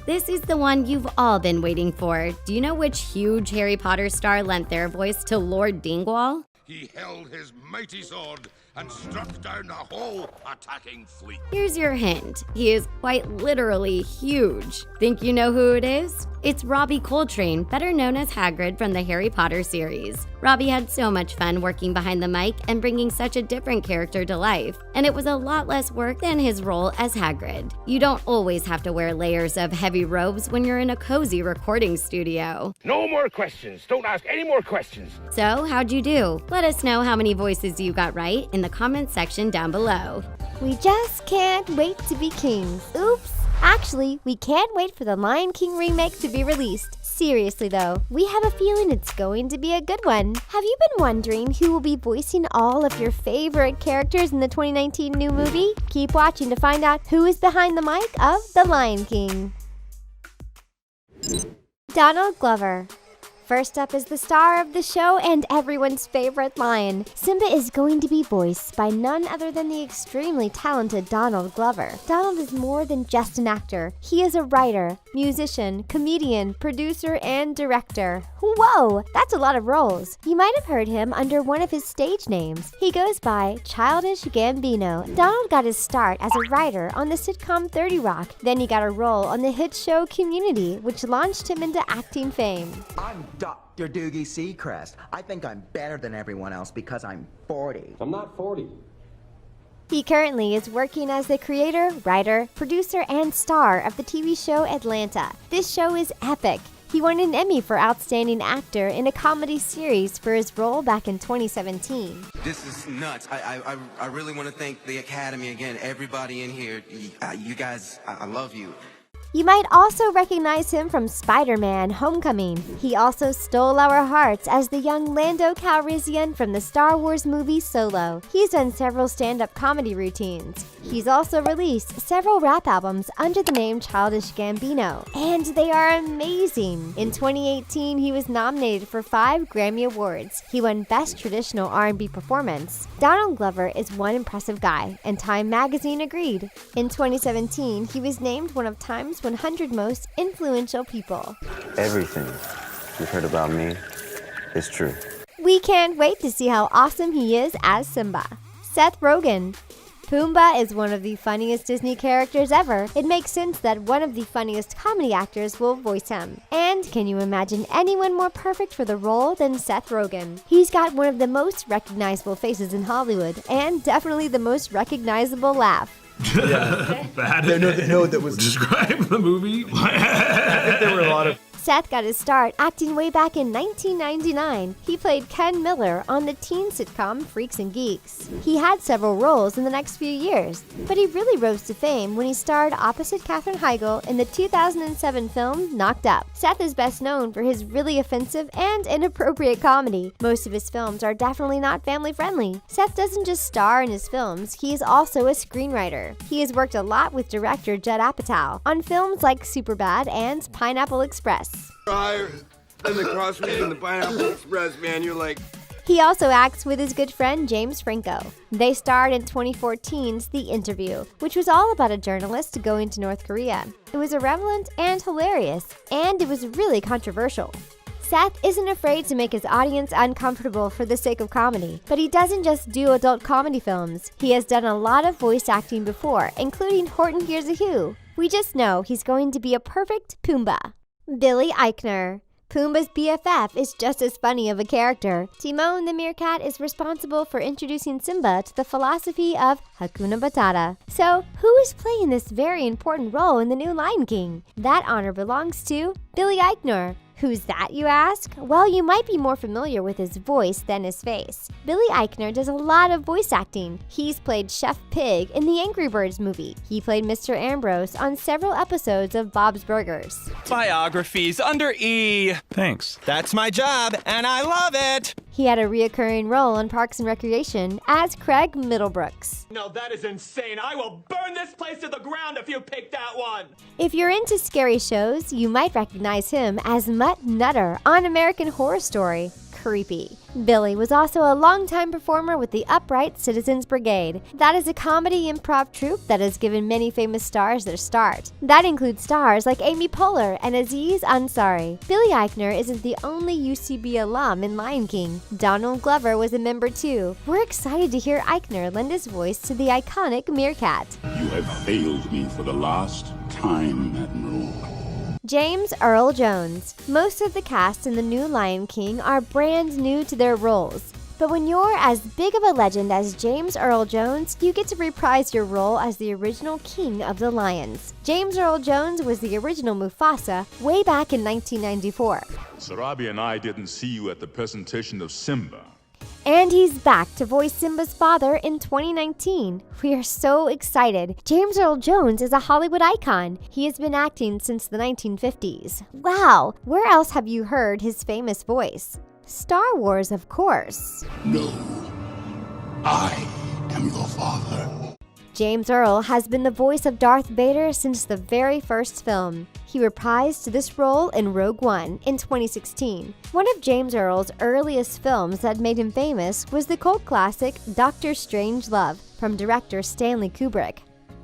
This is the one you've all been waiting for. Do you know which huge Harry Potter star lent their voice to Lord Dingwall? He held his mighty sword and struck down the whole attacking fleet. Here's your hint. He is quite literally huge. Think you know who it is? It's Robbie Coltrane, better known as Hagrid from the Harry Potter series. Robbie had so much fun working behind the mic and bringing such a different character to life, and it was a lot less work than his role as Hagrid. You don't always have to wear layers of heavy robes when you're in a cozy recording studio. No more questions. Don't ask any more questions. So, how'd you do? Let us know how many voices you got right in the comments section down below. We just can't wait to be kings. Oops. Actually, we can't wait for the Lion King remake to be released. Seriously though, we have a feeling it's going to be a good one. Have you been wondering who will be voicing all of your favorite characters in the 2019 new movie? Keep watching to find out who is behind the mic of The Lion King. Donald Glover. First up is the star of the show and everyone's favorite lion. Simba is going to be voiced by none other than the extremely talented Donald Glover. Donald is more than just an actor. He is a writer, musician, comedian, producer, and director. Whoa, that's a lot of roles. You might have heard him under one of his stage names. He goes by Childish Gambino. Donald got his start as a writer on the sitcom 30 Rock. Then he got a role on the hit show Community, which launched him into acting fame. I'm Dr. Doogie Seacrest. I think I'm better than everyone else because I'm 40. I'm not 40. He currently is working as the creator, writer, producer, and star of the TV show Atlanta. This show is epic. He won an Emmy for Outstanding Actor in a comedy series for his role back in 2017. This is nuts. I really want to thank the Academy again. Everybody in here, you guys, I love you. You might also recognize him from Spider-Man: Homecoming. He also stole our hearts as the young Lando Calrissian from the Star Wars movie Solo. He's done several stand-up comedy routines. He's also released several rap albums under the name Childish Gambino, and they are amazing. In 2018, he was nominated for 5 Grammy Awards. He won Best Traditional R&B Performance. Donald Glover is one impressive guy, and Time magazine agreed. In 2017, he was named one of Time's 100 most influential people. Everything you've heard about me is true. We can't wait to see how awesome he is as Simba. Seth Rogen. Pumbaa is one of the funniest Disney characters ever. It makes sense that one of the funniest comedy actors will voice him. And can you imagine anyone more perfect for the role than Seth Rogen? He's got one of the most recognizable faces in Hollywood, and definitely the most recognizable laugh. Yeah, bad. No, that was describe the movie. I think there were a lot of. Seth got his start acting way back in 1999. He played Ken Miller on the teen sitcom Freaks and Geeks. He had several roles in the next few years, but he really rose to fame when he starred opposite Katherine Heigl in the 2007 film Knocked Up. Seth is best known for his really offensive and inappropriate comedy. Most of his films are definitely not family-friendly. Seth doesn't just star in his films, he is also a screenwriter. He has worked a lot with director Judd Apatow on films like Superbad and Pineapple Express. And the cross between the Pineapple Express, man, you're like... He also acts with his good friend James Franco. They starred in 2014's The Interview, which was all about a journalist going to North Korea. It was irreverent and hilarious, and it was really controversial. Seth isn't afraid to make his audience uncomfortable for the sake of comedy, but he doesn't just do adult comedy films. He has done a lot of voice acting before, including Horton Hears a Who. We just know he's going to be a perfect Pumbaa. Billy Eichner. Pumbaa's BFF is just as funny of a character. Timon the meerkat is responsible for introducing Simba to the philosophy of Hakuna Matata. So, who is playing this very important role in the new Lion King? That honor belongs to Billy Eichner. Who's that, you ask? Well, you might be more familiar with his voice than his face. Billy Eichner does a lot of voice acting. He's played Chef Pig in the Angry Birds movie. He played Mr. Ambrose on several episodes of Bob's Burgers. Biographies under E. Thanks. That's my job, and I love it. He had a reoccurring role in Parks and Recreation as Craig Middlebrooks. No, that is insane. I will burn this place to the ground if you pick that one. If you're into scary shows, you might recognize him as Mutt Nutter on American Horror Story. Creepy. Billy was also a longtime performer with the Upright Citizens Brigade. That is a comedy improv troupe that has given many famous stars their start. That includes stars like Amy Poehler and Aziz Ansari. Billy Eichner isn't the only UCB alum in Lion King. Donald Glover was a member too. We're excited to hear Eichner lend his voice to the iconic meerkat. You have failed me for the last time, Admiral. James Earl Jones. Most of the cast in the new Lion King are brand new to their roles. But when you're as big of a legend as James Earl Jones, you get to reprise your role as the original king of the lions. James Earl Jones was the original Mufasa way back in 1994. ROBBIE and I didn't see you at the presentation of Simba. And he's back to voice Simba's father in 2019. We are so excited. James Earl Jones is a Hollywood icon. He has been acting since the 1950s. Wow, where else have you heard his famous voice? Star Wars, of course. No, I am your father. James Earl has been the voice of Darth Vader since the very first film. He reprised this role in Rogue One in 2016. One of James Earl's earliest films that made him famous was the cult classic Doctor Strangelove from director Stanley Kubrick.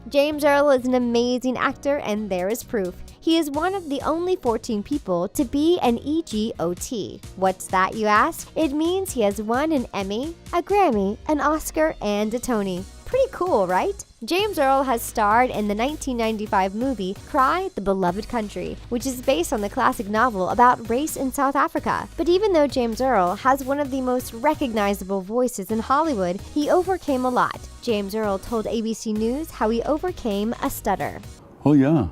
James Earl is an amazing actor, and there is proof. He is one of the only 14 people to be an EGOT. What's that, you ask? It means he has won an Emmy, a Grammy, an Oscar, and a Tony. Pretty cool, right? James Earl has starred in the 1995 movie Cry, the Beloved Country, which is based on the classic novel about race in South Africa. But even though James Earl has one of the most recognizable voices in Hollywood, he overcame a lot. James Earl told ABC News how he overcame a stutter. Oh yeah,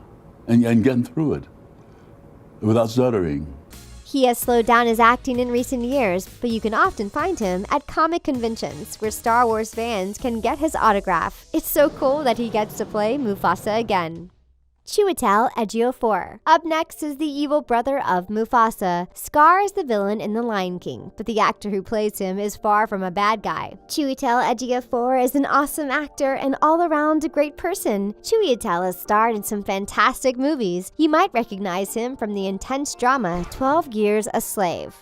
and getting through it without stuttering. He has slowed down his acting in recent years, but you can often find him at comic conventions where Star Wars fans can get his autograph. It's so cool that he gets to play Mufasa again. Chiwetel Ejiofor. Up next is the evil brother of Mufasa. Scar is the villain in The Lion King, but the actor who plays him is far from a bad guy. Chiwetel Ejiofor is an awesome actor and all-around a great person. Chiwetel has starred in some fantastic movies. You might recognize him from the intense drama 12 Years a Slave.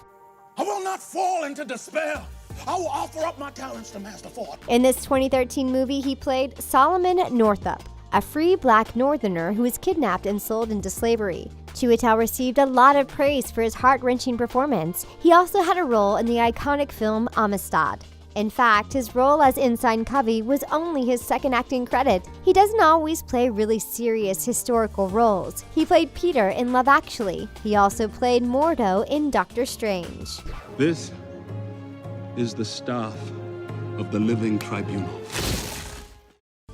I will not fall into despair. I will offer up my talents to Master Ford. In this 2013 movie, he played Solomon Northup, a free black northerner who was kidnapped and sold into slavery. Chiwetel received a lot of praise for his heart-wrenching performance. He also had a role in the iconic film Amistad. In fact, his role as Ensign Covey was only his second acting credit. He doesn't always play really serious historical roles. He played Peter in Love Actually. He also played Mordo in Doctor Strange. This is the staff of the Living Tribunal.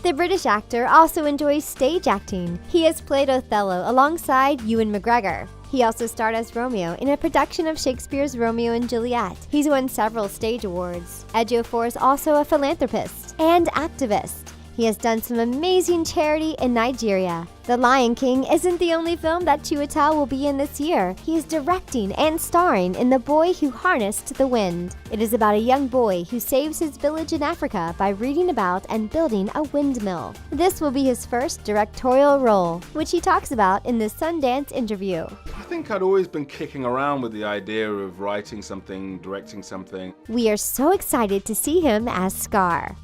The British actor also enjoys stage acting. He has played Othello alongside Ewan McGregor. He also starred as Romeo in a production of Shakespeare's Romeo and Juliet. He's won several stage awards. Ejiofor is also a philanthropist and activist. He has done some amazing charity in Nigeria. The Lion King isn't the only film that Chiwetel will be in this year. He is directing and starring in The Boy Who Harnessed the Wind. It is about a young boy who saves his village in Africa by reading about and building a windmill. This will be his first directorial role, which he talks about in the Sundance interview. I think I'd always been kicking around with the idea of writing something, directing something. We are so excited to see him as Scar.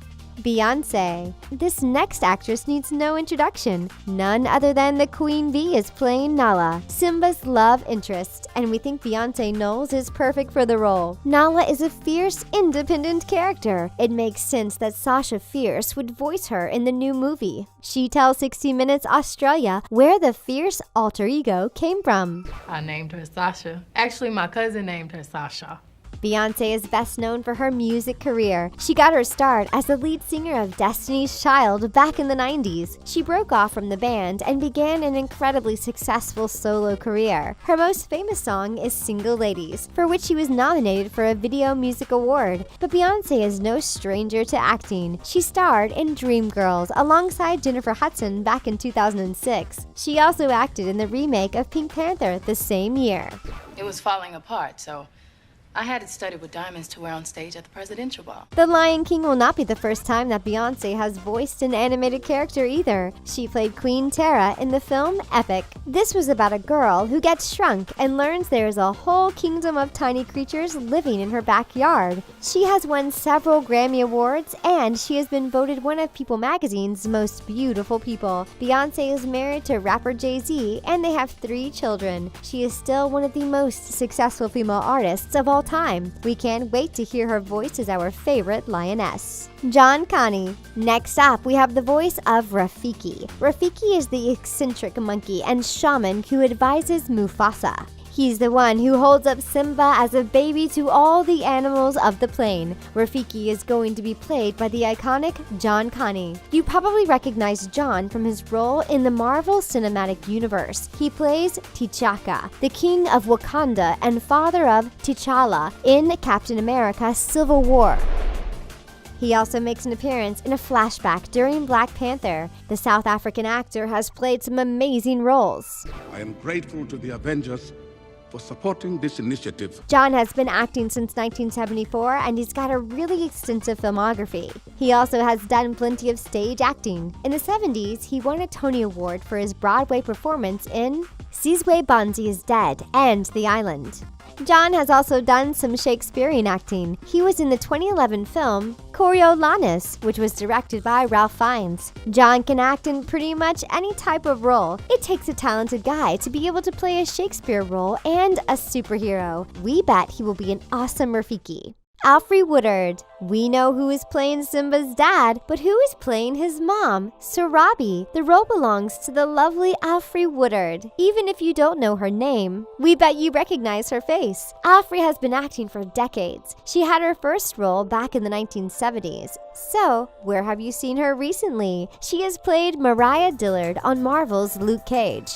Beyoncé. This next actress needs no introduction. None other than the Queen Bee is playing Nala, Simba's love interest, and we think Beyoncé Knowles is perfect for the role. Nala is a fierce, independent character. It makes sense that Sasha Fierce would voice her in the new movie. She tells 60 Minutes Australia where the fierce alter ego came from. I named her Sasha. Actually, my cousin named her Sasha. Beyoncé is best known for her music career. She got her start as the lead singer of Destiny's Child back in the 90s. She broke off from the band and began an incredibly successful solo career. Her most famous song is Single Ladies, for which she was nominated for a Video Music Award. But Beyoncé is no stranger to acting. She starred in Dreamgirls alongside Jennifer Hudson back in 2006. She also acted in the remake of Pink Panther the same year. It was falling apart, so I had it studded with diamonds to wear on stage at the presidential ball. The Lion King will not be the first time that Beyoncé has voiced an animated character either. She played Queen Tara in the film Epic. This was about a girl who gets shrunk and learns there is a whole kingdom of tiny creatures living in her backyard. She has won several Grammy Awards, and she has been voted one of People magazine's most beautiful people. Beyoncé is married to rapper Jay-Z, and they have 3 children. She is still one of the most successful female artists of all time. We can't wait to hear her voice as our favorite lioness. John Connie. Next up, we have the voice of Rafiki. Rafiki is the eccentric monkey and shaman who advises Mufasa. He's the one who holds up Simba as a baby to all the animals of the plain. Rafiki is going to be played by the iconic John Connie. You probably recognize John from his role in the Marvel Cinematic Universe. He plays T'Chaka, the king of Wakanda and father of T'Challa in Captain America: Civil War. He also makes an appearance in a flashback during Black Panther. The South African actor has played some amazing roles. I am grateful to the Avengers for supporting this initiative. John has been acting since 1974, and he's got a really extensive filmography. He also has done plenty of stage acting. In the 70s, he won a Tony Award for his Broadway performance in Sizwe Banzi is Dead and The Island. John has also done some Shakespearean acting. He was in the 2011 film Coriolanus, which was directed by Ralph Fiennes. John can act in pretty much any type of role. It takes a talented guy to be able to play a Shakespeare role and a superhero. We bet he will be an awesome Rafiki. Alfre Woodard. We know who is playing Simba's dad, but who is playing his mom, Sir Robbie? The role belongs to the lovely Alfre Woodard. Even if you don't know her name, we bet you recognize her face. Alfre has been acting for decades. She had her first role back in the 1970s. So, where have you seen her recently? She has played Mariah Dillard on Marvel's Luke Cage.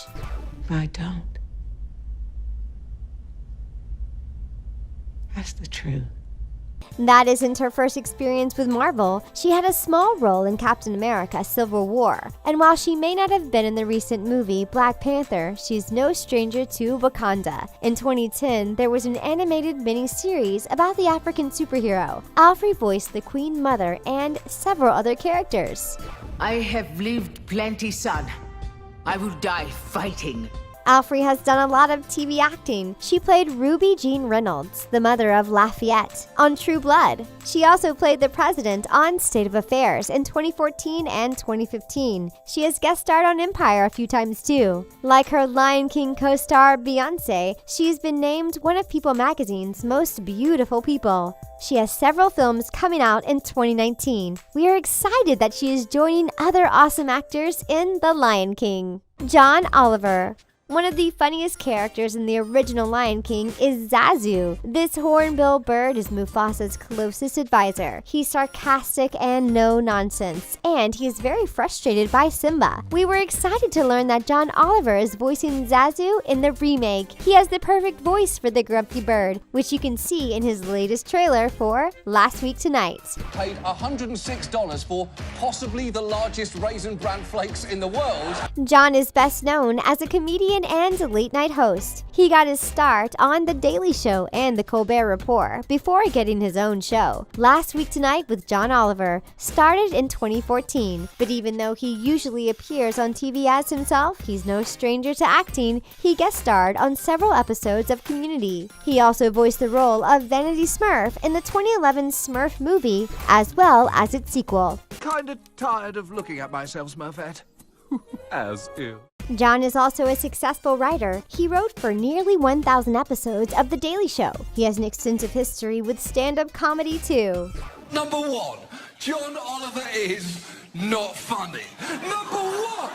I don't. That's the truth. That isn't her first experience with Marvel. She had a small role in Captain America: Civil War. And while she may not have been in the recent movie Black Panther, she's no stranger to Wakanda. In 2010, there was an animated mini-series about the African superhero. Alfre voiced the Queen Mother and several other characters. I have lived plenty, son. I will die fighting. Alfre has done a lot of TV acting. She played Ruby Jean Reynolds, the mother of Lafayette, on True Blood. She also played the president on State of Affairs in 2014 and 2015. She has guest starred on Empire a few times too. Like her Lion King co-star Beyoncé, she's been named one of People magazine's most beautiful people. She has several films coming out in 2019. We are excited that she is joining other awesome actors in The Lion King. John Oliver. One of the funniest characters in the original Lion King is Zazu. This hornbill bird is Mufasa's closest advisor. He's sarcastic and no nonsense, and he is very frustrated by Simba. We were excited to learn that John Oliver is voicing Zazu in the remake. He has the perfect voice for the grumpy bird, which you can see in his latest trailer for Last Week Tonight. Paid $106 for possibly the largest Raisin Bran flakes in the world. John is best known as a comedian and late-night host. He got his start on The Daily Show and The Colbert Report before getting his own show. Last Week Tonight with John Oliver started in 2014, but even though he usually appears on TV as himself, he's no stranger to acting. He guest starred on several episodes of Community. He also voiced the role of Vanity Smurf in the 2011 Smurf movie, as well as its sequel. Kinda tired of looking at myself, Smurfette. As if. John is also a successful writer. He wrote for nearly 1,000 episodes of The Daily Show. He has an extensive history with stand-up comedy too. Number 1, John Oliver is not funny. Number 1!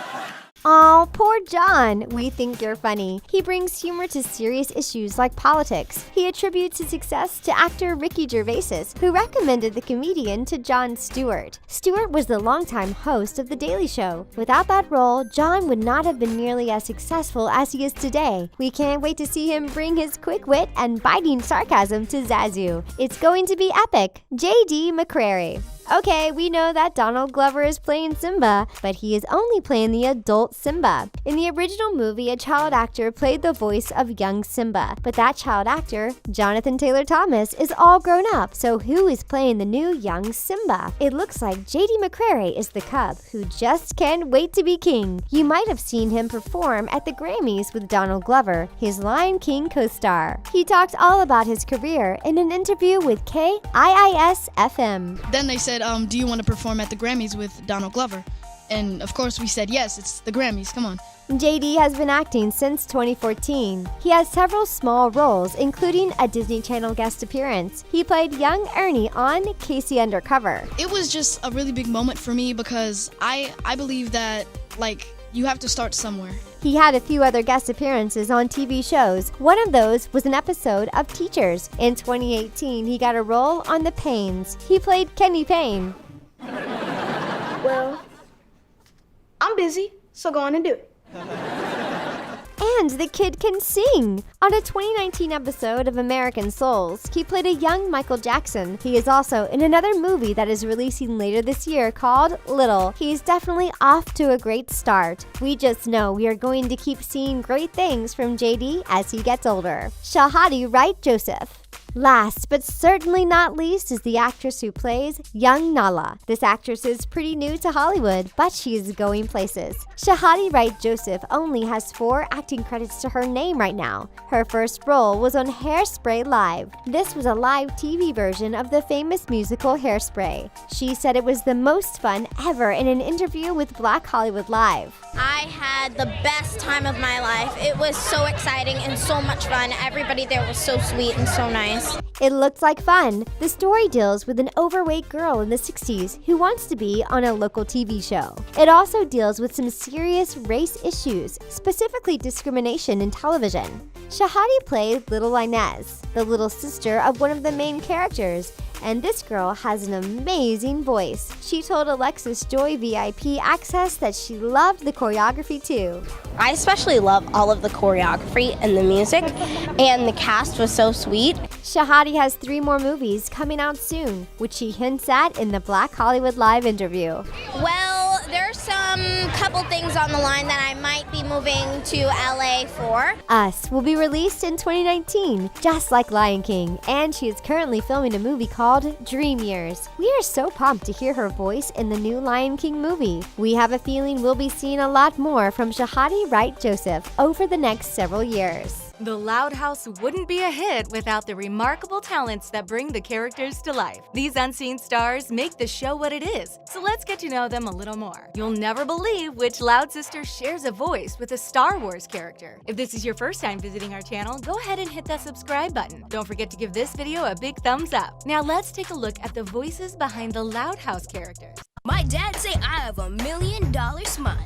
Aw, poor John. We think you're funny. He brings humor to serious issues like politics. He attributes his success to actor Ricky Gervais, who recommended the comedian to Jon Stewart. Stewart was the longtime host of The Daily Show. Without that role, John would not have been nearly as successful as he is today. We can't wait to see him bring his quick wit and biting sarcasm to Zazu. It's going to be epic. J.D. McCrary. Okay, we know that Donald Glover is playing Simba, but he is only playing the adult Simba. In the original movie, a child actor played the voice of young Simba, but that child actor, Jonathan Taylor Thomas, is all grown up, so who is playing the new young Simba? It looks like JD McCrary is the cub who just can't wait to be king. You might have seen him perform at the Grammys with Donald Glover, his Lion King co-star. He talked all about his career in an interview with KIIS-FM. Then they said, do you want to perform at the Grammys with Donald Glover? And of course we said yes, it's the Grammys, come on. JD has been acting since 2014. He has several small roles, including a Disney Channel guest appearance. He played young Ernie on Casey Undercover. It was just a really big moment for me because I believe that, you have to start somewhere. He had a few other guest appearances on TV shows. One of those was an episode of Teachers. In 2018, he got a role on The Paynes. He played Kenny Payne. Well, I'm busy, so go on and do it. And the kid can sing! On a 2019 episode of American Souls, he played a young Michael Jackson. He is also in another movie that is releasing later this year called Little. He's definitely off to a great start. We just know we are going to keep seeing great things from JD as he gets older. Shahadi Wright Joseph. Last, but certainly not least, is the actress who plays young Nala. This actress is pretty new to Hollywood, but she is going places. Shahadi Wright Joseph only has 4 acting credits to her name right now. Her first role was on Hairspray Live. This was a live TV version of the famous musical Hairspray. She said it was the most fun ever in an interview with Black Hollywood Live. I had the best time of my life. It was so exciting and so much fun. Everybody there was so sweet and so nice. It looked like fun. The story deals with an overweight girl in the 60s who wants to be on a local TV show. It also deals with some serious race issues, specifically discrimination in television. Shahadi played Little Inez, the little sister of one of the main characters, and this girl has an amazing voice. She told Alexis Joy VIP Access that she loved the choreography too. I especially love all of the choreography and the music, and the cast was so sweet. Shahadi has 3 more movies coming out soon, which she hints at in the Black Hollywood Live interview. Well, there's some couple things on the line that I might be moving to LA for. Us will be released in 2019, just like Lion King, and she is currently filming a movie called Dream Years. We are so pumped to hear her voice in the new Lion King movie. We have a feeling we'll be seeing a lot more from Shahadi Wright Joseph over the next several years. The Loud House wouldn't be a hit without the remarkable talents that bring the characters to life. These unseen stars make the show what it is, so let's get to know them a little more. You'll never believe which Loud sister shares a voice with a Star Wars character. If this is your first time visiting our channel, go ahead and hit that subscribe button. Don't forget to give this video a big thumbs up. Now let's take a look at the voices behind the Loud House characters. My dad say I have $1 million smile.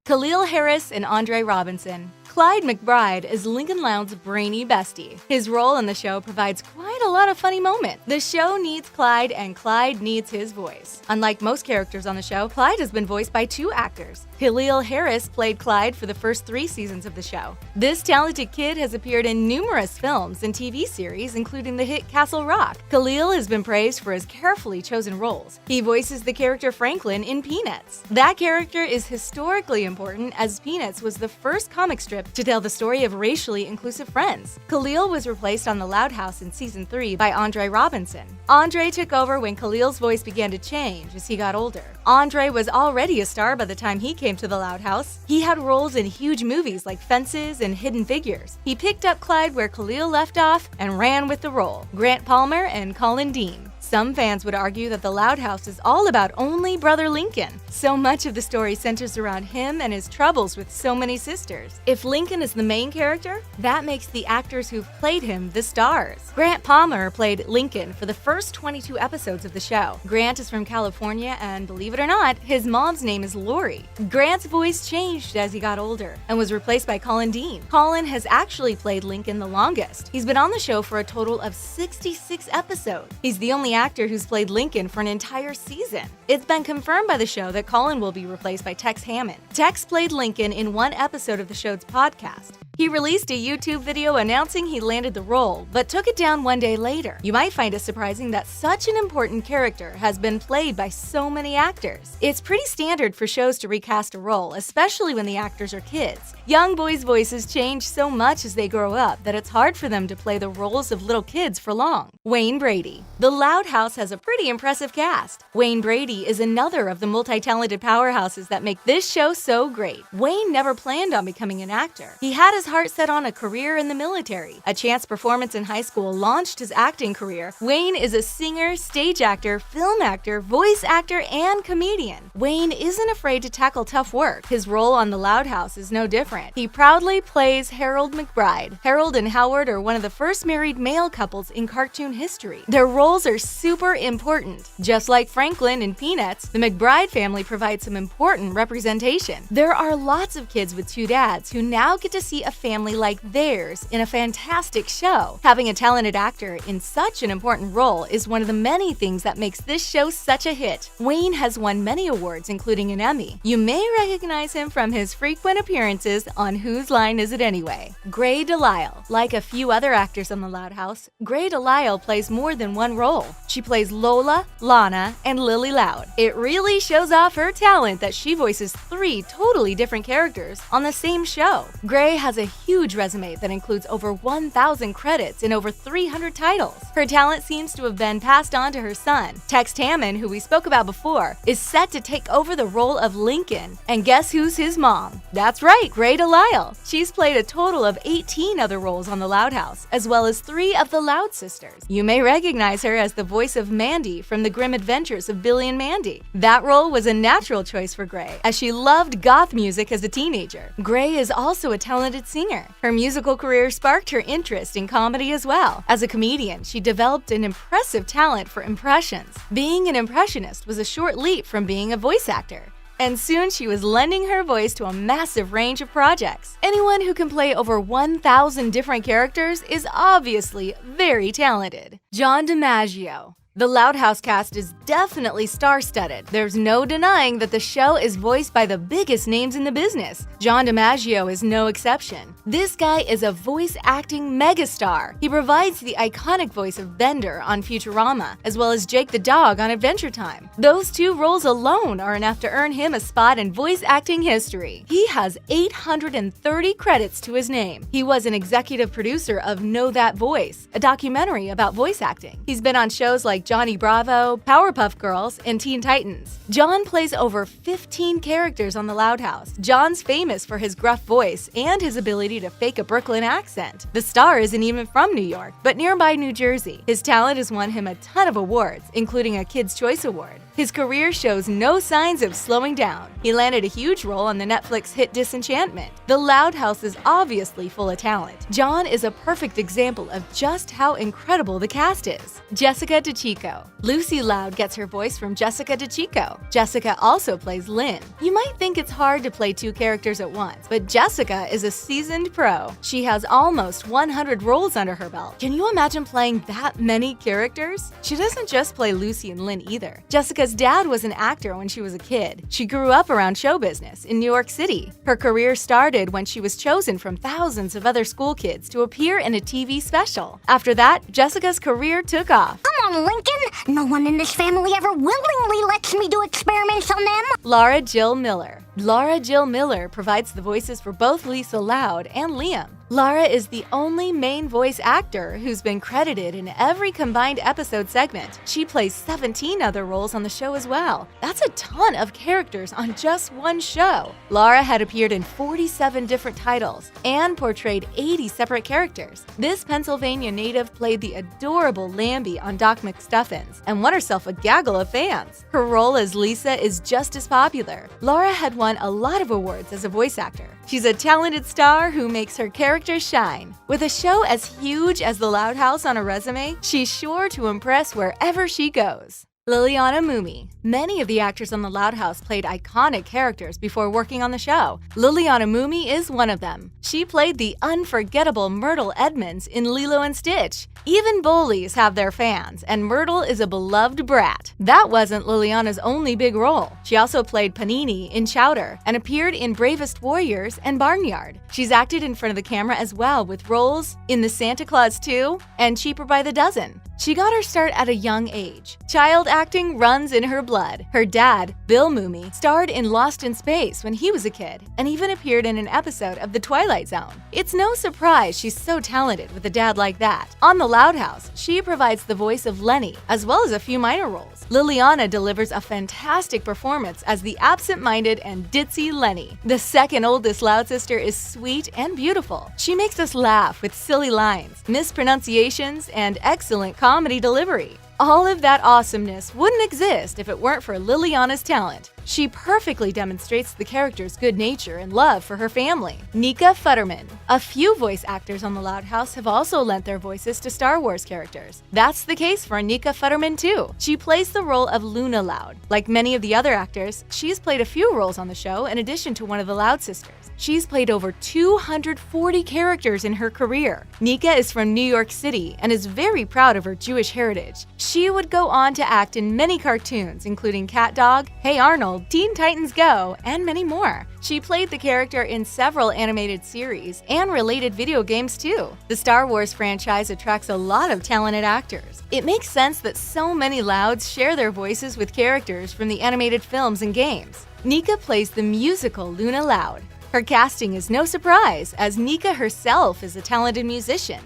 Khalil Harris and Andre Robinson. Clyde McBride is Lincoln Loud's brainy bestie. His role in the show provides quite a lot of funny moments. The show needs Clyde and Clyde needs his voice. Unlike most characters on the show, Clyde has been voiced by 2 actors. Khalil Harris played Clyde for the first 3 seasons of the show. This talented kid has appeared in numerous films and TV series, including the hit Castle Rock. Khalil has been praised for his carefully chosen roles. He voices the character Franklin in Peanuts. That character is historically important as Peanuts was the first comic strip to tell the story of racially inclusive friends. Khalil was replaced on The Loud House in Season 3 by Andre Robinson. Andre took over when Khalil's voice began to change as he got older. Andre was already a star by the time he came to The Loud House. He had roles in huge movies like Fences and Hidden Figures. He picked up Clyde where Khalil left off and ran with the role. Grant Palmer and Colin Dean. Some fans would argue that The Loud House is all about only Brother Lincoln. So much of the story centers around him and his troubles with so many sisters. If Lincoln is the main character, that makes the actors who've played him the stars. Grant Palmer played Lincoln for the first 22 episodes of the show. Grant is from California, and believe it or not, his mom's name is Lori. Grant's voice changed as he got older and was replaced by Colin Dean. Colin has actually played Lincoln the longest. He's been on the show for a total of 66 episodes. He's the only actor who's played Lincoln for an entire season. It's been confirmed by the show that Colin will be replaced by Tex Hammond. Tex played Lincoln in one episode of the show's podcast. He released a YouTube video announcing he landed the role, but took it down one day later. You might find it surprising that such an important character has been played by so many actors. It's pretty standard for shows to recast a role, especially when the actors are kids. Young boys' voices change so much as they grow up that it's hard for them to play the roles of little kids for long. Wayne Brady. The Loud House has a pretty impressive cast. Wayne Brady is another of the multi-talented powerhouses that make this show so great. Wayne never planned on becoming an actor. He had his heart set on a career in the military. A chance performance in high school launched his acting career. Wayne is a singer, stage actor, film actor, voice actor, and comedian. Wayne isn't afraid to tackle tough work. His role on The Loud House is no different. He proudly plays Harold McBride. Harold and Howard are one of the first married male couples in cartoon history. Their roles are super important. Just like Franklin in Peanuts, the McBride family provides some important representation. There are lots of kids with two dads who now get to see a family like theirs in a fantastic show. Having a talented actor in such an important role is one of the many things that makes this show such a hit. Wayne has won many awards, including an Emmy. You may recognize him from his frequent appearances on Whose Line Is It Anyway? Grey DeLisle. Like a few other actors on The Loud House, Grey DeLisle plays more than one role. She plays Lola, Lana, and Lily Loud. It really shows off her talent that she voices 3 totally different characters on the same show. Grey has a huge resume that includes over 1,000 credits in over 300 titles. Her talent seems to have been passed on to her son. Tex Hammond, who we spoke about before, is set to take over the role of Lincoln. And guess who's his mom? That's right, Grey DeLisle. She's played a total of 18 other roles on The Loud House, as well as 3 of the Loud sisters. You may recognize her as the voice of Mandy from The Grim Adventures of Billy and Mandy. That role was a natural choice for Grey, as she loved goth music as a teenager. Grey is also a talented singer. Her musical career sparked her interest in comedy as well. As a comedian, she developed an impressive talent for impressions. Being an impressionist was a short leap from being a voice actor. And soon she was lending her voice to a massive range of projects. Anyone who can play over 1,000 different characters is obviously very talented. John DiMaggio. The Loud House cast is definitely star-studded. There's no denying that the show is voiced by the biggest names in the business. John DiMaggio is no exception. This guy is a voice acting megastar. He provides the iconic voice of Bender on Futurama, as well as Jake the Dog on Adventure Time. Those 2 roles alone are enough to earn him a spot in voice acting history. He has 830 credits to his name. He was an executive producer of Know That Voice, a documentary about voice acting. He's been on shows like Johnny Bravo, Powerpuff Girls, and Teen Titans. John plays over 15 characters on The Loud House. John's famous for his gruff voice and his ability to fake a Brooklyn accent. The star isn't even from New York, but nearby New Jersey. His talent has won him a ton of awards, including a Kids' Choice Award. His career shows no signs of slowing down. He landed a huge role on the Netflix hit Disenchantment. The Loud House is obviously full of talent. John is a perfect example of just how incredible the cast is. Jessica DeChico. Lucy Loud gets her voice from Jessica DeChico. Jessica also plays Lynn. You might think it's hard to play 2 characters at once, but Jessica is a seasoned pro. She has almost 100 roles under her belt. Can you imagine playing that many characters? She doesn't just play Lucy and Lynn either. Jessica's dad was an actor when she was a kid. She grew up around show business in New York City. Her career started when she was chosen from thousands of other school kids to appear in a TV special. After that, Jessica's career took off. Come on, Lincoln. No one in this family ever willingly lets me do experiments on them. Laura Jill Miller. Laura Jill Miller provides the voices for both Lisa Loud and Liam. Laura is the only main voice actor who's been credited in every combined episode segment. She plays 17 other roles on the show as well. That's a ton of characters on just one show. Laura had appeared in 47 different titles and portrayed 80 separate characters. This Pennsylvania native played the adorable Lambie on Doc McStuffins and won herself a gaggle of fans. Her role as Lisa is just as popular. Laura had won a lot of awards as a voice actor. She's a talented star who makes her characters shine. With a show as huge as The Loud House on her resume, she's sure to impress wherever she goes. Liliana Mumi. Many of the actors on The Loud House played iconic characters before working on the show. Liliana Mumi is one of them. She played the unforgettable Myrtle Edmonds in Lilo and Stitch. Even bullies have their fans, and Myrtle is a beloved brat. That wasn't Liliana's only big role. She also played Panini in Chowder and appeared in Bravest Warriors and Barnyard. She's acted in front of the camera as well with roles in The Santa Claus 2 and Cheaper by the Dozen. She got her start at a young age. Child acting runs in her blood. Her dad, Bill Mumi, starred in Lost in Space when he was a kid and even appeared in an episode of The Twilight Zone. It's no surprise she's so talented with a dad like that. On The Loud House, she provides the voice of Lenny, as well as a few minor roles. Liliana delivers a fantastic performance as the absent-minded and ditzy Lenny. The second oldest Loud sister is sweet and beautiful. She makes us laugh with silly lines, mispronunciations, and excellent comedy delivery. All of that awesomeness wouldn't exist if it weren't for Liliana's talent. She perfectly demonstrates the character's good nature and love for her family. Nika Futterman. A few voice actors on The Loud House have also lent their voices to Star Wars characters. That's the case for Nika Futterman too. She plays the role of Luna Loud. Like many of the other actors, she's played a few roles on the show in addition to one of the Loud sisters. She's played over 240 characters in her career. Nika is from New York City and is very proud of her Jewish heritage. She would go on to act in many cartoons, including Cat Dog, Hey Arnold, Teen Titans Go, and many more. She played the character in several animated series and related video games too. The Star Wars franchise attracts a lot of talented actors. It makes sense that so many Louds share their voices with characters from the animated films and games. Nika plays the musical Luna Loud. Her casting is no surprise, as Nika herself is a talented musician.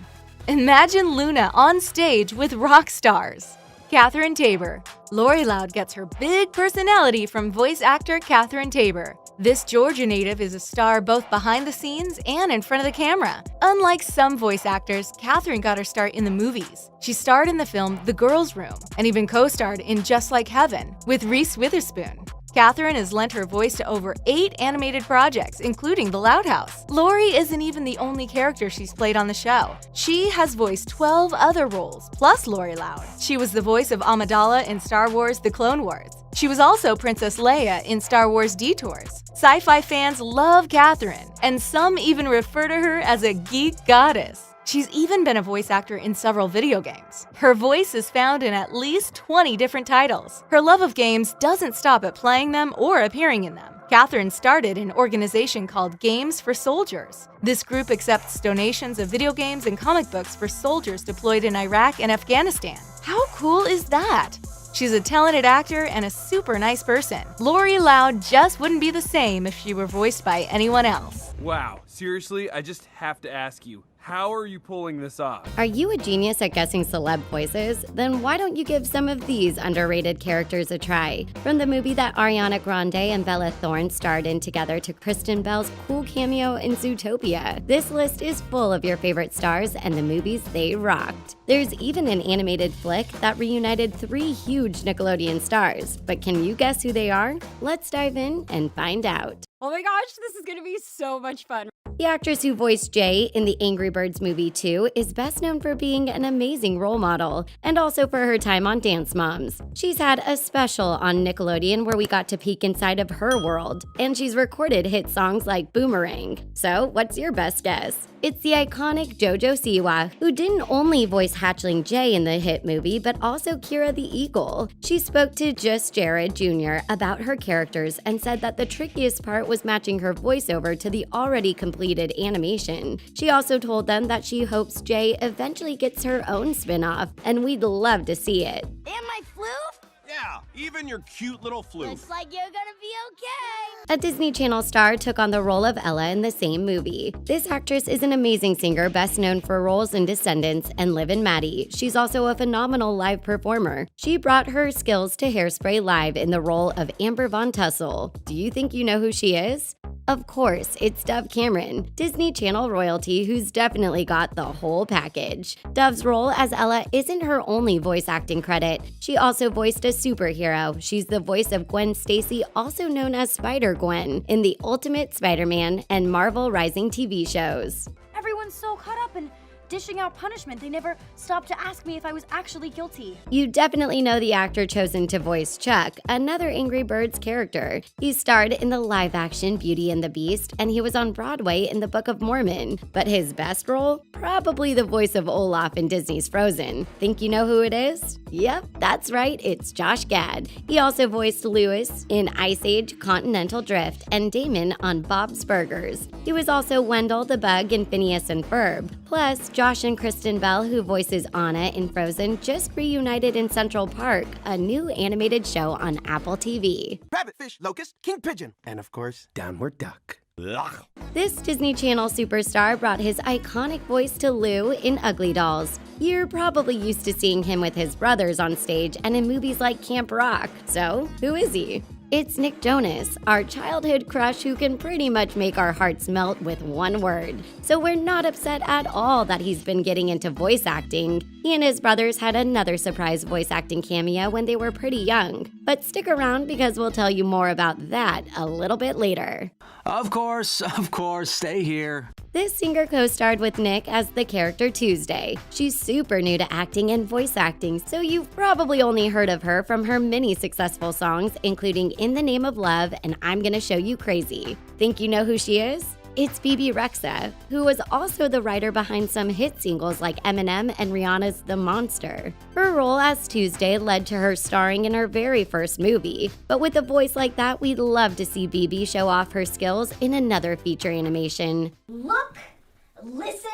Imagine Luna on stage with rock stars. Catherine Tabor. Lori Loud gets her big personality from voice actor Catherine Tabor. This Georgia native is a star both behind the scenes and in front of the camera. Unlike some voice actors, Catherine got her start in the movies. She starred in the film The Girls' Room and even co-starred in Just Like Heaven with Reese Witherspoon. Catherine has lent her voice to over 8 animated projects, including The Loud House. Lori isn't even the only character she's played on the show. She has voiced 12 other roles, plus Lori Loud. She was the voice of Amidala in Star Wars The Clone Wars. She was also Princess Leia in Star Wars Detours. Sci-fi fans love Catherine, and some even refer to her as a geek goddess. She's even been a voice actor in several video games. Her voice is found in at least 20 different titles. Her love of games doesn't stop at playing them or appearing in them. Catherine started an organization called Games for Soldiers. This group accepts donations of video games and comic books for soldiers deployed in Iraq and Afghanistan. How cool is that? She's a talented actor and a super nice person. Lori Loud just wouldn't be the same if she were voiced by anyone else. Wow, seriously, I just have to ask you, how are you pulling this off? Are you a genius at guessing celeb voices? Then why don't you give some of these underrated characters a try? From the movie that Ariana Grande and Bella Thorne starred in together to Kristen Bell's cool cameo in Zootopia. This list is full of your favorite stars and the movies they rocked. There's even an animated flick that reunited 3 huge Nickelodeon stars. But can you guess who they are? Let's dive in and find out. Oh my gosh, this is gonna be so much fun. The actress who voiced Jay in the Angry Birds movie 2 is best known for being an amazing role model and also for her time on Dance Moms. She's had a special on Nickelodeon where we got to peek inside of her world, and she's recorded hit songs like Boomerang. So what's your best guess? It's the iconic JoJo Siwa, who didn't only voice hatchling Jay in the hit movie, but also Kira the Eagle. She spoke to Just Jared Jr. about her characters and said that the trickiest part was matching her voiceover to the already completed animation. She also told them that she hopes Jay eventually gets her own spin-off, and we'd love to see it. And my floof? Yeah, even your cute little floof. Looks like you're gonna be okay. A Disney Channel star took on the role of Ella in the same movie. This actress is an amazing singer best known for roles in Descendants and Liv and Maddie. She's also a phenomenal live performer. She brought her skills to Hairspray Live in the role of Amber Von Tussle. Do you think you know who she is? Of course, it's Dove Cameron, Disney Channel royalty who's definitely got the whole package. Dove's role as Ella isn't her only voice acting credit. She also voiced a superhero. She's the voice of Gwen Stacy, also known as Spider-Gwen, in the Ultimate Spider-Man and Marvel Rising TV shows. Everyone's so caught up in dishing out punishment. They never stopped to ask me if I was actually guilty. You definitely know the actor chosen to voice Chuck, another Angry Birds character. He starred in the live-action Beauty and the Beast, and he was on Broadway in the Book of Mormon. But his best role? Probably the voice of Olaf in Disney's Frozen. Think you know who it is? Yep, that's right, it's Josh Gad. He also voiced Lewis in Ice Age, Continental Drift, and Damon on Bob's Burgers. He was also Wendell the Bug in Phineas and Ferb. Plus, Josh and Kristen Bell, who voices Anna in Frozen, just reunited in Central Park, a new animated show on Apple TV. Rabbit, fish, locust, king pigeon, and of course, downward duck. This Disney Channel superstar brought his iconic voice to Lou in Ugly Dolls. You're probably used to seeing him with his brothers on stage and in movies like Camp Rock. So, who is he? It's Nick Jonas, our childhood crush who can pretty much make our hearts melt with one word. So we're not upset at all that he's been getting into voice acting. He and his brothers had another surprise voice acting cameo when they were pretty young. But stick around because we'll tell you more about that a little bit later. Of course, stay here. This singer co-starred with Nick as the character Tuesday. She's super new to acting and voice acting, so you've probably only heard of her from her many successful songs, including In the Name of Love and I'm Gonna Show You Crazy. Think you know who she is? It's Bebe Rexha, who was also the writer behind some hit singles like Eminem and Rihanna's The Monster. Her role as Tuesday led to her starring in her very first movie, but with a voice like that, we'd love to see Bebe show off her skills in another feature animation. Look, listen,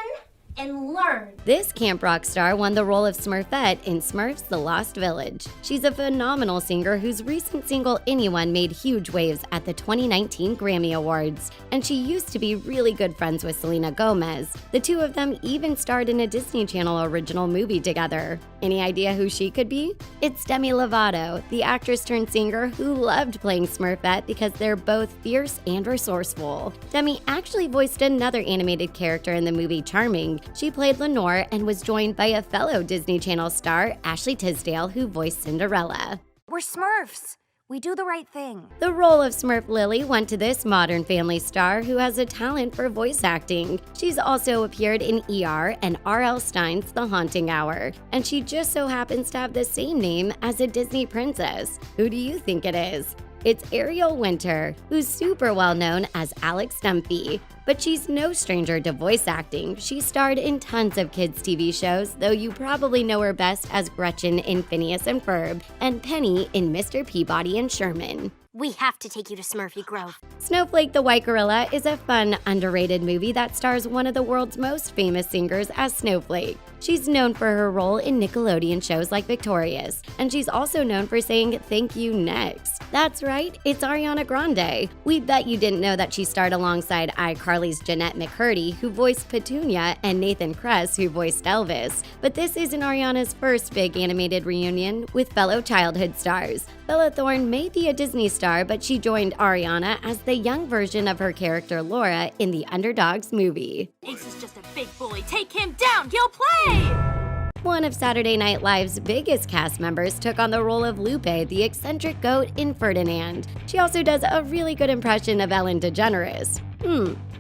and learn. This Camp Rock star won the role of Smurfette in Smurfs: The Lost Village. She's a phenomenal singer whose recent single Anyone made huge waves at the 2019 Grammy Awards, and she used to be really good friends with Selena Gomez. The two of them even starred in a Disney Channel original movie together. Any idea who she could be? It's Demi Lovato, the actress turned singer who loved playing Smurfette because they're both fierce and resourceful. Demi actually voiced another animated character in the movie Charming. She played Lenore and was joined by a fellow Disney Channel star, Ashley Tisdale, who voiced Cinderella. We're Smurfs. We do the right thing. The role of Smurf Lily went to this Modern Family star who has a talent for voice acting. She's also appeared in ER and R.L. Stein's The Haunting Hour, and she just so happens to have the same name as a Disney princess. Who do you think it is? It's Ariel Winter, who's super well known as Alex Stumpy. But she's no stranger to voice acting. She starred in tons of kids' TV shows, though you probably know her best as Gretchen in Phineas and Ferb and Penny in Mr. Peabody and Sherman. We have to take you to Smurfy Grove. Snowflake the White Gorilla is a fun, underrated movie that stars one of the world's most famous singers as Snowflake. She's known for her role in Nickelodeon shows like Victorious, and she's also known for saying "thank you next." That's right, it's Ariana Grande. We bet you didn't know that she starred alongside iCarly's Jeanette McCurdy, who voiced Petunia, and Nathan Kress, who voiced Elvis. But this isn't Ariana's first big animated reunion with fellow childhood stars. Bella Thorne may be a Disney star, but she joined Ariana as the young version of her character Laura in the Underdogs movie. Ace is just a big bully. Take him down. He'll play. One of Saturday Night Live's biggest cast members took on the role of Lupe, the eccentric goat in Ferdinand. She also does a really good impression of Ellen DeGeneres.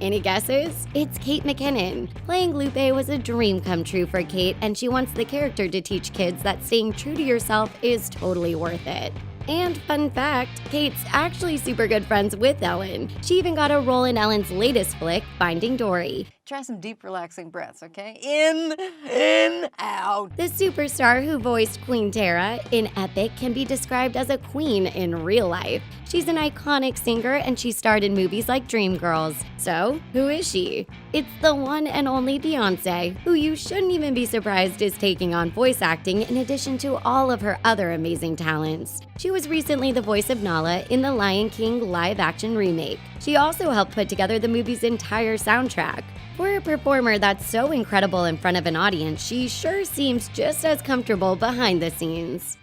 Any guesses? It's Kate McKinnon. Playing Lupe was a dream come true for Kate, and she wants the character to teach kids that staying true to yourself is totally worth it. And fun fact, Kate's actually super good friends with Ellen. She even got a role in Ellen's latest flick, Finding Dory. Try some deep, relaxing breaths, okay? In, out. The superstar who voiced Queen Tara in Epic can be described as a queen in real life. She's an iconic singer and she starred in movies like Dreamgirls. So, who is she? It's the one and only Beyoncé, who you shouldn't even be surprised is taking on voice acting in addition to all of her other amazing talents. She was recently the voice of Nala in the Lion King live-action remake. She also helped put together the movie's entire soundtrack. For a performer that's so incredible in front of an audience, she sure seems just as comfortable behind the scenes.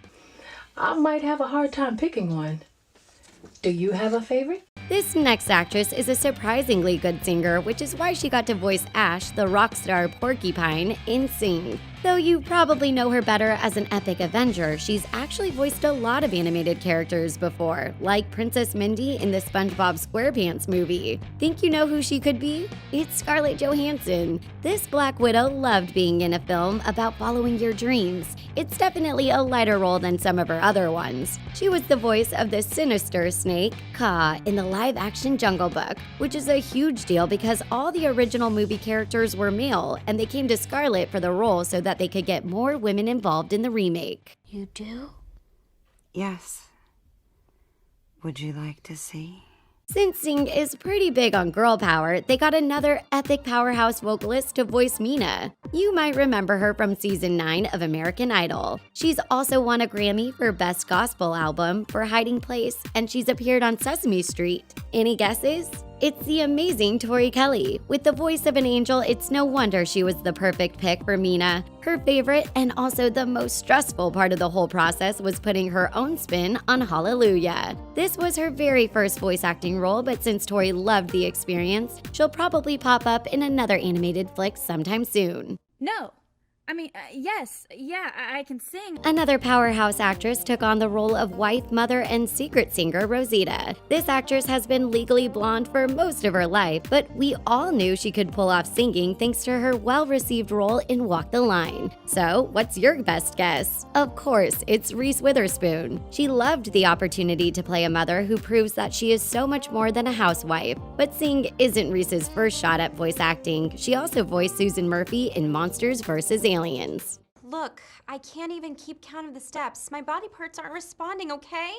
I might have a hard time picking one. Do you have a favorite? This next actress is a surprisingly good singer, which is why she got to voice Ash, the rock star Porcupine, in Sing. Though you probably know her better as an epic Avenger, she's actually voiced a lot of animated characters before, like Princess Mindy in the SpongeBob SquarePants movie. Think you know who she could be? It's Scarlett Johansson. This Black Widow loved being in a film about following your dreams. It's definitely a lighter role than some of her other ones. She was the voice of the sinister snake, Kaa, in the live-action Jungle Book, which is a huge deal because all the original movie characters were male, and they came to Scarlett for the role so that they could get more women involved in the remake. You do? Yes. Would you like to see? Since Sing is pretty big on girl power, they got another epic powerhouse vocalist to voice Mina. You might remember her from season 9 of American Idol. She's also won a Grammy for Best Gospel Album for Hiding Place, and she's appeared on Sesame Street. Any guesses? It's the amazing Tori Kelly. With the voice of an angel, it's no wonder she was the perfect pick for Mina. Her favorite and also the most stressful part of the whole process was putting her own spin on Hallelujah. This was her very first voice acting role, but since Tori loved the experience, she'll probably pop up in another animated flick sometime soon. No. I mean, yes, yeah, I can sing. Another powerhouse actress took on the role of wife, mother, and secret singer Rosita. This actress has been legally blonde for most of her life, but we all knew she could pull off singing thanks to her well-received role in Walk the Line. So, what's your best guess? Of course, it's Reese Witherspoon. She loved the opportunity to play a mother who proves that she is so much more than a housewife. But Sing isn't Reese's first shot at voice acting. She also voiced Susan Murphy in Monsters vs. Aliens. Look, I can't even keep count of the steps. My body parts aren't responding, okay?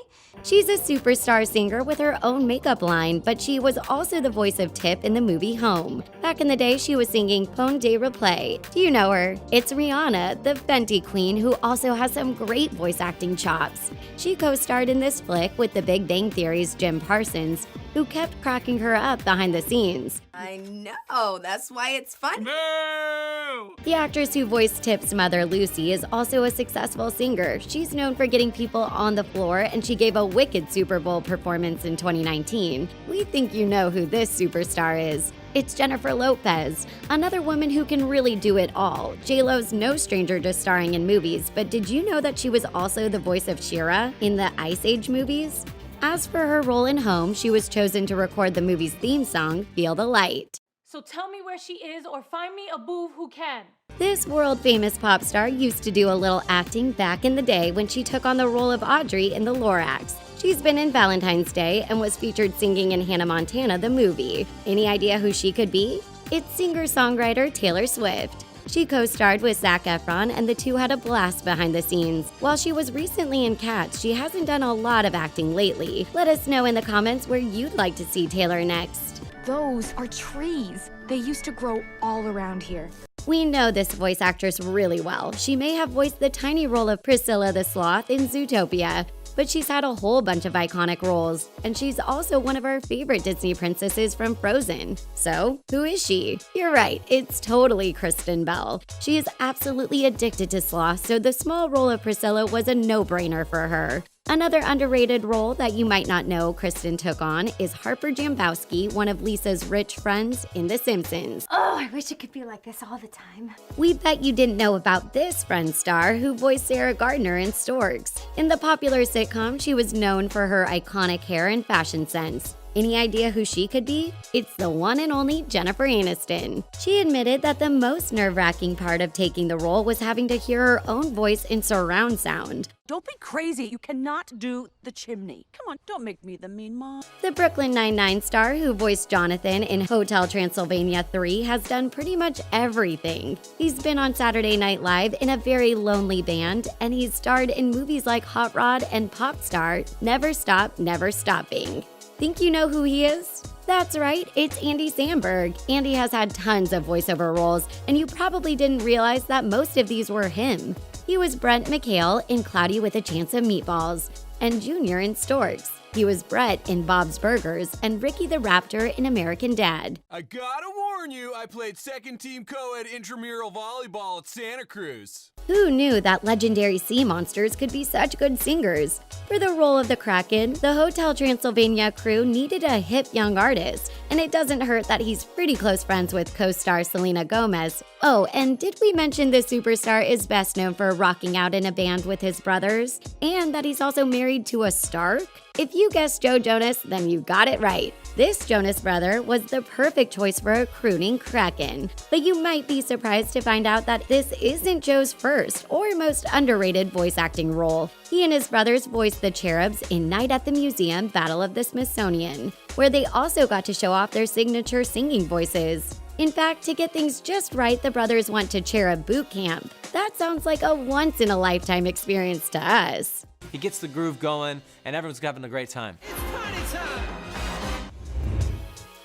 She's a superstar singer with her own makeup line, but she was also the voice of Tip in the movie Home. Back in the day, she was singing Pon de Replay. Do you know her? It's Rihanna, the Fenty queen, who also has some great voice acting chops. She co-starred in this flick with The Big Bang Theory's Jim Parsons, who kept cracking her up behind the scenes. I know, that's why it's fun. No! The actress who voiced Tip's mother, Lucy, is also a successful singer. She's known for getting people on the floor, and she gave a wicked Super Bowl performance in 2019. We think you know who this superstar is. It's Jennifer Lopez, another woman who can really do it all. J-Lo's no stranger to starring in movies, but did you know that she was also the voice of She-Ra in the Ice Age movies? As for her role in Home, she was chosen to record the movie's theme song, Feel the Light. So tell me where she is or find me a boob who can. This world-famous pop star used to do a little acting back in the day when she took on the role of Audrey in The Lorax. She's been in Valentine's Day and was featured singing in Hannah Montana the movie. Any idea who she could be? It's singer-songwriter Taylor Swift. She co-starred with Zac Efron, and the two had a blast behind the scenes. While she was recently in Cats, she hasn't done a lot of acting lately. Let us know in the comments where you'd like to see Taylor next. Those are trees. They used to grow all around here. We know this voice actress really well. She may have voiced the tiny role of Priscilla the Sloth in Zootopia, but she's had a whole bunch of iconic roles, and she's also one of our favorite Disney princesses from Frozen. So, who is she? You're right, it's totally Kristen Bell. She is absolutely addicted to sloth, so the small role of Priscilla was a no-brainer for her. Another underrated role that you might not know Kristen took on is Harper Jambowski, one of Lisa's rich friends in The Simpsons. Oh, I wish it could be like this all the time. We bet you didn't know about this friend star who voiced Sarah Gardner in Storks. In the popular sitcom, she was known for her iconic hair and fashion sense. Any idea who she could be? It's the one and only Jennifer Aniston. She admitted that the most nerve-wracking part of taking the role was having to hear her own voice in surround sound. Don't be crazy. You cannot do the chimney. Come on, don't make me the mean mom. The Brooklyn Nine-Nine star who voiced Jonathan in Hotel Transylvania 3 has done pretty much everything. He's been on Saturday Night Live in a very lonely band, and he's starred in movies like Hot Rod and Pop Star, Never Stop, Never Stopping. Think you know who he is? That's right, it's Andy Samberg. Andy has had tons of voiceover roles, and you probably didn't realize that most of these were him. He was Brent McHale in Cloudy with a Chance of Meatballs, and Junior in Storks. He was Brett in Bob's Burgers, and Ricky the Raptor in American Dad. I gotta warn you, I played second team co-ed intramural volleyball at Santa Cruz. Who knew that legendary sea monsters could be such good singers? For the role of the Kraken, the Hotel Transylvania crew needed a hip young artist, And it doesn't hurt that he's pretty close friends with co-star Selena Gomez. Oh, and did we mention the superstar is best known for rocking out in a band with his brothers? And that he's also married to a Stark? If you guessed Joe Jonas, then you got it right. This Jonas brother was the perfect choice for a crooning Kraken. But you might be surprised to find out that this isn't Joe's first or most underrated voice acting role. He and his brothers voiced the cherubs in Night at the Museum Battle of the Smithsonian, where they also got to show off their signature singing voices. In fact, to get things just right, the brothers went to Cherub Boot Camp. That sounds like a once-in-a-lifetime experience to us. He gets the groove going, and everyone's having a great time.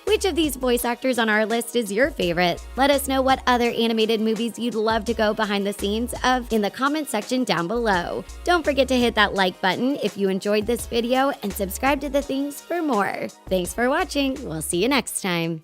Which of these voice actors on our list is your favorite? Let us know what other animated movies you'd love to go behind the scenes of in the comment section down below. Don't forget to hit that like button if you enjoyed this video and subscribe to The Things for more. Thanks for watching. We'll see you next time.